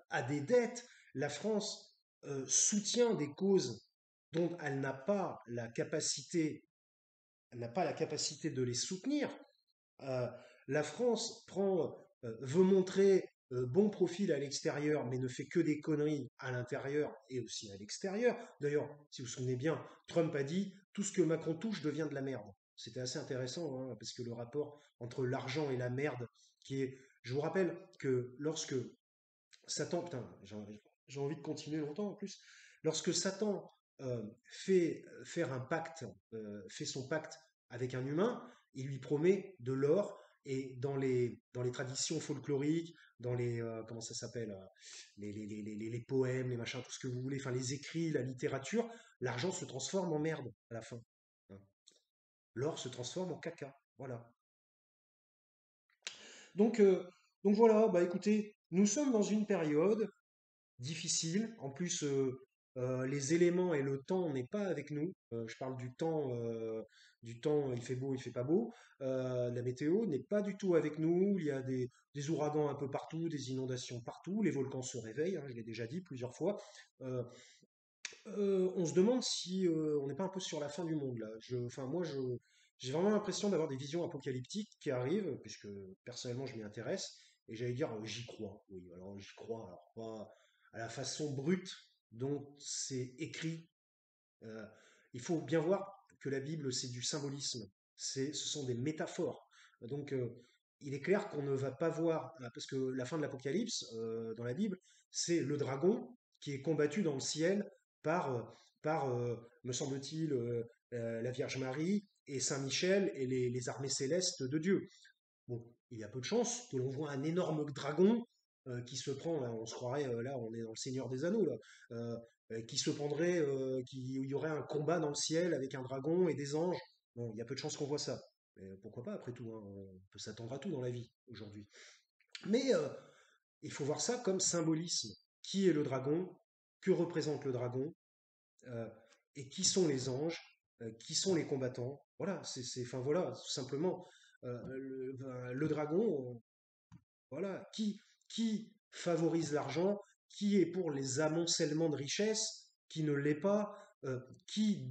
a des dettes, la France soutient des causes dont elle n'a pas la capacité de les soutenir. Euh, la France veut montrer bon profil à l'extérieur, mais ne fait que des conneries à l'intérieur et aussi à l'extérieur. D'ailleurs, si vous vous souvenez bien, Trump a dit tout ce que Macron touche devient de la merde. C'était assez intéressant, hein, parce que le rapport entre l'argent et la merde, qui est. Je vous rappelle que lorsque Satan, putain, j'ai envie de continuer longtemps en plus. Lorsque Satan fait faire un pacte, fait son pacte avec un humain, il lui promet de l'or. Et dans les traditions folkloriques, dans les comment ça s'appelle, les poèmes, les machins, tout ce que vous voulez, enfin les écrits, la littérature, l'argent se transforme en merde à la fin. Hein. L'or se transforme en caca. Voilà. Donc, euh, donc voilà, bah écoutez, nous sommes dans une période difficile. En plus, les éléments et le temps n'est pas avec nous. Je parle du temps, il fait beau, il fait pas beau. La météo n'est pas du tout avec nous. Il y a des ouragans un peu partout, des inondations partout. Les volcans se réveillent, hein, je l'ai déjà dit plusieurs fois. Euh, On se demande si on n'est pas un peu sur la fin du monde là. Enfin moi j'ai vraiment l'impression d'avoir des visions apocalyptiques qui arrivent, puisque personnellement je m'y intéresse, et j'allais dire j'y crois. Oui, alors j'y crois, alors pas à la façon brute dont c'est écrit. Euh, il faut bien voir que la Bible c'est du symbolisme, ce sont des métaphores. Donc il est clair qu'on ne va pas voir, parce que la fin de l'Apocalypse dans la Bible, c'est le dragon qui est combattu dans le ciel par, me semble-t-il, la Vierge Marie et Saint Michel et les armées célestes de Dieu. Bon, il y a peu de chances que l'on voit un énorme dragon qui se prend, là, on se croirait, là, on est dans le Seigneur des Anneaux, là, euh, qui se prendrait, il y aurait un combat dans le ciel avec un dragon et des anges. Bon, il y a peu de chances qu'on voit ça. Mais pourquoi pas, après tout, hein, on peut s'attendre à tout dans la vie aujourd'hui. Mais il faut voir ça comme symbolisme. Qui est le dragon? Que représente le dragon? euh, et qui sont les anges? Qui sont les combattants? Voilà, enfin voilà, tout simplement. Le dragon, voilà, qui favorise l'argent, qui est pour les amoncellements de richesses, qui ne l'est pas, qui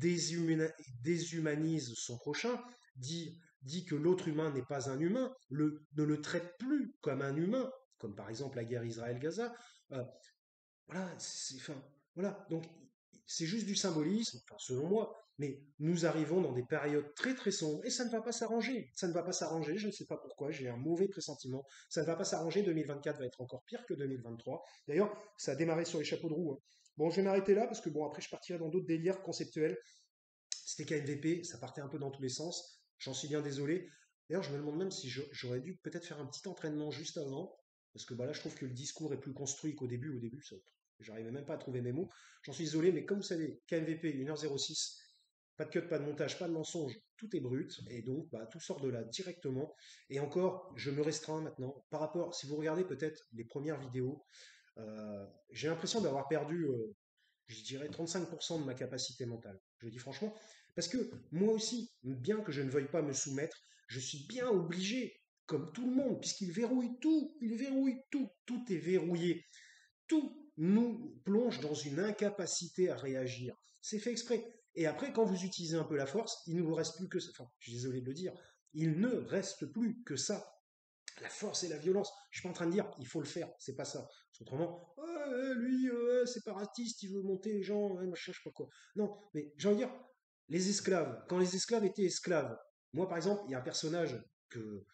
déshumanise son prochain, dit que l'autre humain n'est pas un humain, ne le traite plus comme un humain, comme par exemple la guerre Israël-Gaza. Euh, voilà, enfin, voilà. Donc, c'est juste du symbolisme, enfin, selon moi. Mais nous arrivons dans des périodes très très sombres et ça ne va pas s'arranger. Ça ne va pas s'arranger, je ne sais pas pourquoi, j'ai un mauvais pressentiment. Ça ne va pas s'arranger, 2024 va être encore pire que 2023. D'ailleurs, ça a démarré sur les chapeaux de roue, hein. Bon, je vais m'arrêter là parce que bon, après je partirai dans d'autres délires conceptuels. C'était KMVP, ça partait un peu dans tous les sens. J'en suis bien désolé. D'ailleurs, je me demande même si j'aurais dû peut-être faire un petit entraînement juste avant, parce que bah, là, je trouve que le discours est plus construit qu'au début. Au début, j'arrivais même pas à trouver mes mots. J'en suis désolé, mais comme vous savez, KMVP 1h06, pas de cut, pas de montage, pas de mensonge, tout est brut, et donc bah, tout sort de là directement. Et encore, je me restreins maintenant par rapport, si vous regardez peut-être les premières vidéos, j'ai l'impression d'avoir perdu je dirais 35% de ma capacité mentale. Je dis franchement, parce que moi aussi, bien que je ne veuille pas me soumettre, je suis bien obligé, comme tout le monde, puisqu'il verrouille tout, il verrouille tout, tout est verrouillé, tout nous plonge dans une incapacité à réagir. C'est fait exprès. Et après, quand vous utilisez un peu la force, il ne vous reste plus que ça. Enfin, je suis désolé de le dire, il ne reste plus que ça, la force et la violence. Je suis pas en train de dire il faut le faire, c'est pas ça. Parce qu'autrement, lui, séparatiste, il veut monter les gens, ouais, machin, je sais pas quoi. Non, mais j'ai envie de dire, les esclaves, quand les esclaves étaient esclaves, moi par exemple, il y a un personnage que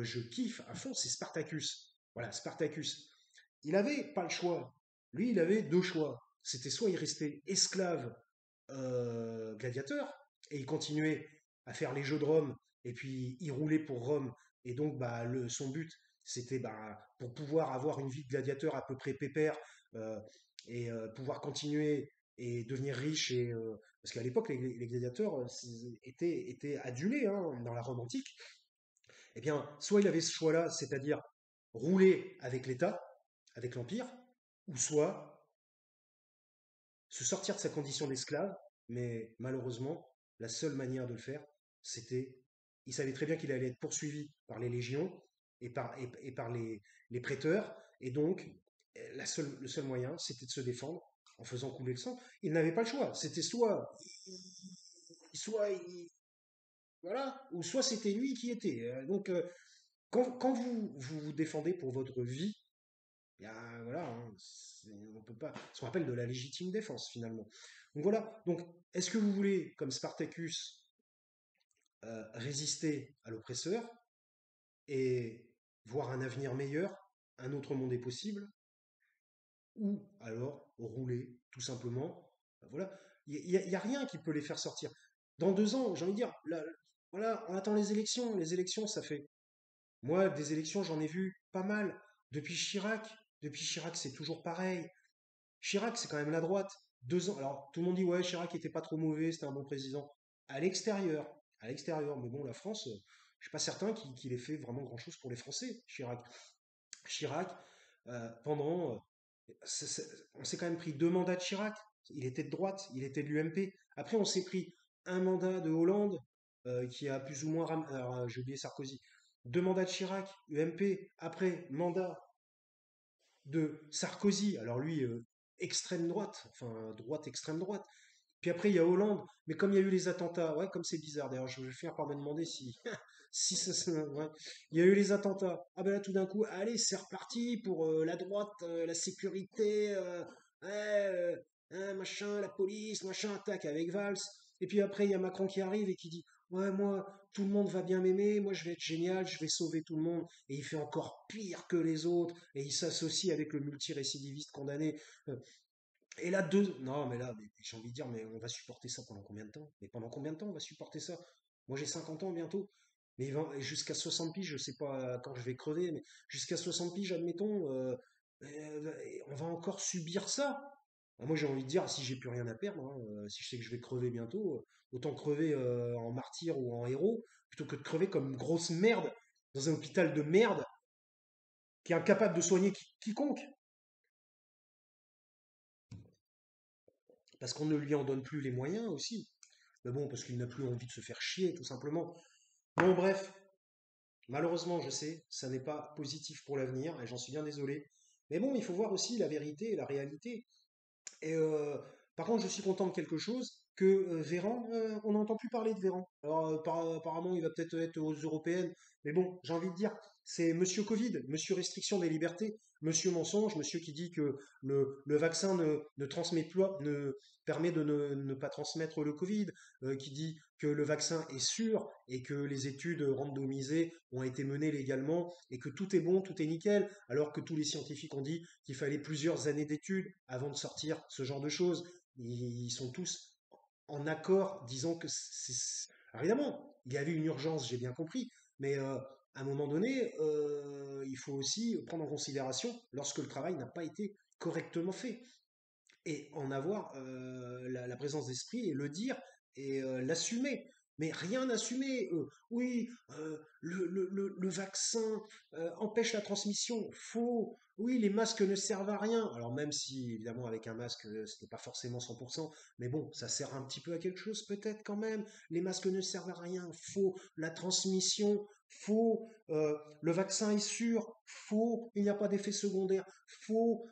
je kiffe à fond, c'est Spartacus. Voilà, Spartacus. Il avait pas le choix. Lui, il avait deux choix. C'était soit il restait esclave gladiateur et il continuait à faire les jeux de Rome et puis il roulait pour Rome et donc bah, son but c'était bah, pour pouvoir avoir une vie de gladiateur à peu près pépère euh, et pouvoir continuer et devenir riche parce qu'à l'époque les gladiateurs étaient adulés hein, dans la Rome antique. Eh bien soit il avait ce choix-là, c'est-à-dire rouler avec l'État, avec l'Empire, ou soit se sortir de sa condition d'esclave, mais malheureusement, la seule manière de le faire, c'était, il savait très bien qu'il allait être poursuivi par les légions et par les prêteurs, et donc le seul moyen, c'était de se défendre en faisant couler le sang. Il n'avait pas le choix, c'était soit voilà, ou soit c'était lui qui était. Donc, quand vous défendez pour votre vie, bien, voilà, hein, on peut pas. Ce qu'on appelle de la légitime défense finalement. Donc voilà. Donc, est-ce que vous voulez, comme Spartacus, résister à l'oppresseur et voir un avenir meilleur, un autre monde est possible, ou alors rouler tout simplement. Ben voilà. Il y a rien qui peut les faire sortir. Dans 2 ans, j'ai envie de dire, là, voilà, on attend les élections. Les élections, ça fait. Moi, des élections, j'en ai vu pas mal. Depuis Chirac. Depuis Chirac, c'est toujours pareil. Chirac, c'est quand même la droite. 2 ans. Alors, tout le monde dit, ouais, Chirac était pas trop mauvais, c'était un bon président. À l'extérieur. À l'extérieur. Mais bon, la France, je suis pas certain qu'il ait fait vraiment grand-chose pour les Français, Chirac. Chirac, pendant. On s'est quand même pris 2 mandats de Chirac. Il était de droite, il était de l'UMP. Après, on s'est pris un mandat de Hollande, qui a plus ou moins. Alors, j'ai oublié Sarkozy. 2 mandats de Chirac, UMP. Après, mandat de Sarkozy. Alors lui, extrême droite, enfin droite, extrême droite. Puis après, il y a Hollande, mais comme il y a eu les attentats, ouais, comme c'est bizarre, d'ailleurs, je vais finir par me demander si, si ouais. Il y a eu les attentats. Ah ben là, tout d'un coup, allez, c'est reparti pour la droite, la sécurité, ouais, machin, la police, machin, attaque avec Valls. Et puis après, il y a Macron qui arrive et qui dit, ouais, moi, tout le monde va bien m'aimer, moi, je vais être génial, je vais sauver tout le monde. Et il fait encore pire que les autres, et il s'associe avec le multirécidiviste condamné. Euh, et là, non, mais là, j'ai envie de dire, mais on va supporter ça pendant combien de temps? Mais pendant combien de temps on va supporter ça? Moi, j'ai 50 ans bientôt. Mais jusqu'à 60 piges, je sais pas quand je vais crever, mais jusqu'à 60 piges, admettons, on va encore subir ça. Moi, j'ai envie de dire, si j'ai plus rien à perdre, hein, si je sais que je vais crever bientôt, autant crever en martyr ou en héros, plutôt que de crever comme une grosse merde dans un hôpital de merde qui est incapable de soigner quiconque. Parce qu'on ne lui en donne plus les moyens aussi. Mais bon, parce qu'il n'a plus envie de se faire chier, tout simplement. Bon, bref, malheureusement, je sais, ça n'est pas positif pour l'avenir, et j'en suis bien désolé. Mais bon, il faut voir aussi la vérité et la réalité. Et par contre, je suis content de quelque chose, que Véran, on n'entend plus parler de Véran. Alors, apparemment, il va peut-être être aux européennes, mais bon, j'ai envie de dire, c'est Monsieur Covid, Monsieur Restriction des libertés, Monsieur Mensonge, Monsieur qui dit que le vaccin ne transmet plus, ne permet de ne pas transmettre le Covid, qui dit que le vaccin est sûr et que les études randomisées ont été menées légalement et que tout est bon, tout est nickel, alors que tous les scientifiques ont dit qu'il fallait plusieurs années d'études avant de sortir ce genre de choses. Ils sont tous en accord disant que c'est... Alors évidemment, il y avait une urgence, j'ai bien compris, mais à un moment donné, il faut aussi prendre en considération lorsque le travail n'a pas été correctement fait et en avoir la présence d'esprit et le dire et l'assumer. Mais rien assumer. Oui, le vaccin empêche la transmission. Faux. Oui, les masques ne servent à rien. Alors même si, évidemment, avec un masque, ce n'est pas forcément 100%, mais bon, ça sert un petit peu à quelque chose peut-être quand même. Les masques ne servent à rien. Faux. La transmission. Faux. Le vaccin est sûr. Faux. Il n'y a pas d'effet secondaire. Faux.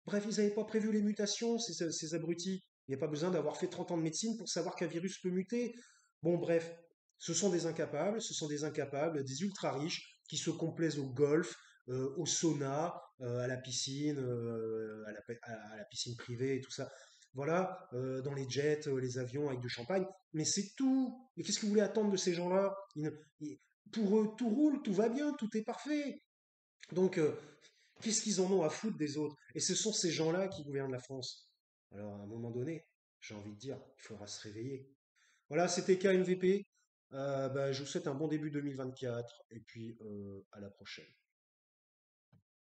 Bref, ils n'avaient pas prévu les mutations, ces abrutis. Il n'y a pas besoin d'avoir fait 30 ans de médecine pour savoir qu'un virus peut muter. Bon, bref, ce sont des incapables, des ultra riches qui se complaisent au golf, au sauna, à la piscine, à la piscine privée et tout ça. Voilà, dans les jets, les avions avec du champagne. Mais c'est tout. Mais qu'est-ce que vous voulez attendre de ces gens-là? Pour eux, tout roule, tout va bien, tout est parfait. Donc, qu'est-ce qu'ils en ont à foutre des autres? Et ce sont ces gens-là qui gouvernent la France. Alors, à un moment donné, j'ai envie de dire, il faudra se réveiller. Voilà, c'était KMVP. Bah, je vous souhaite un bon début 2024 et puis à la prochaine.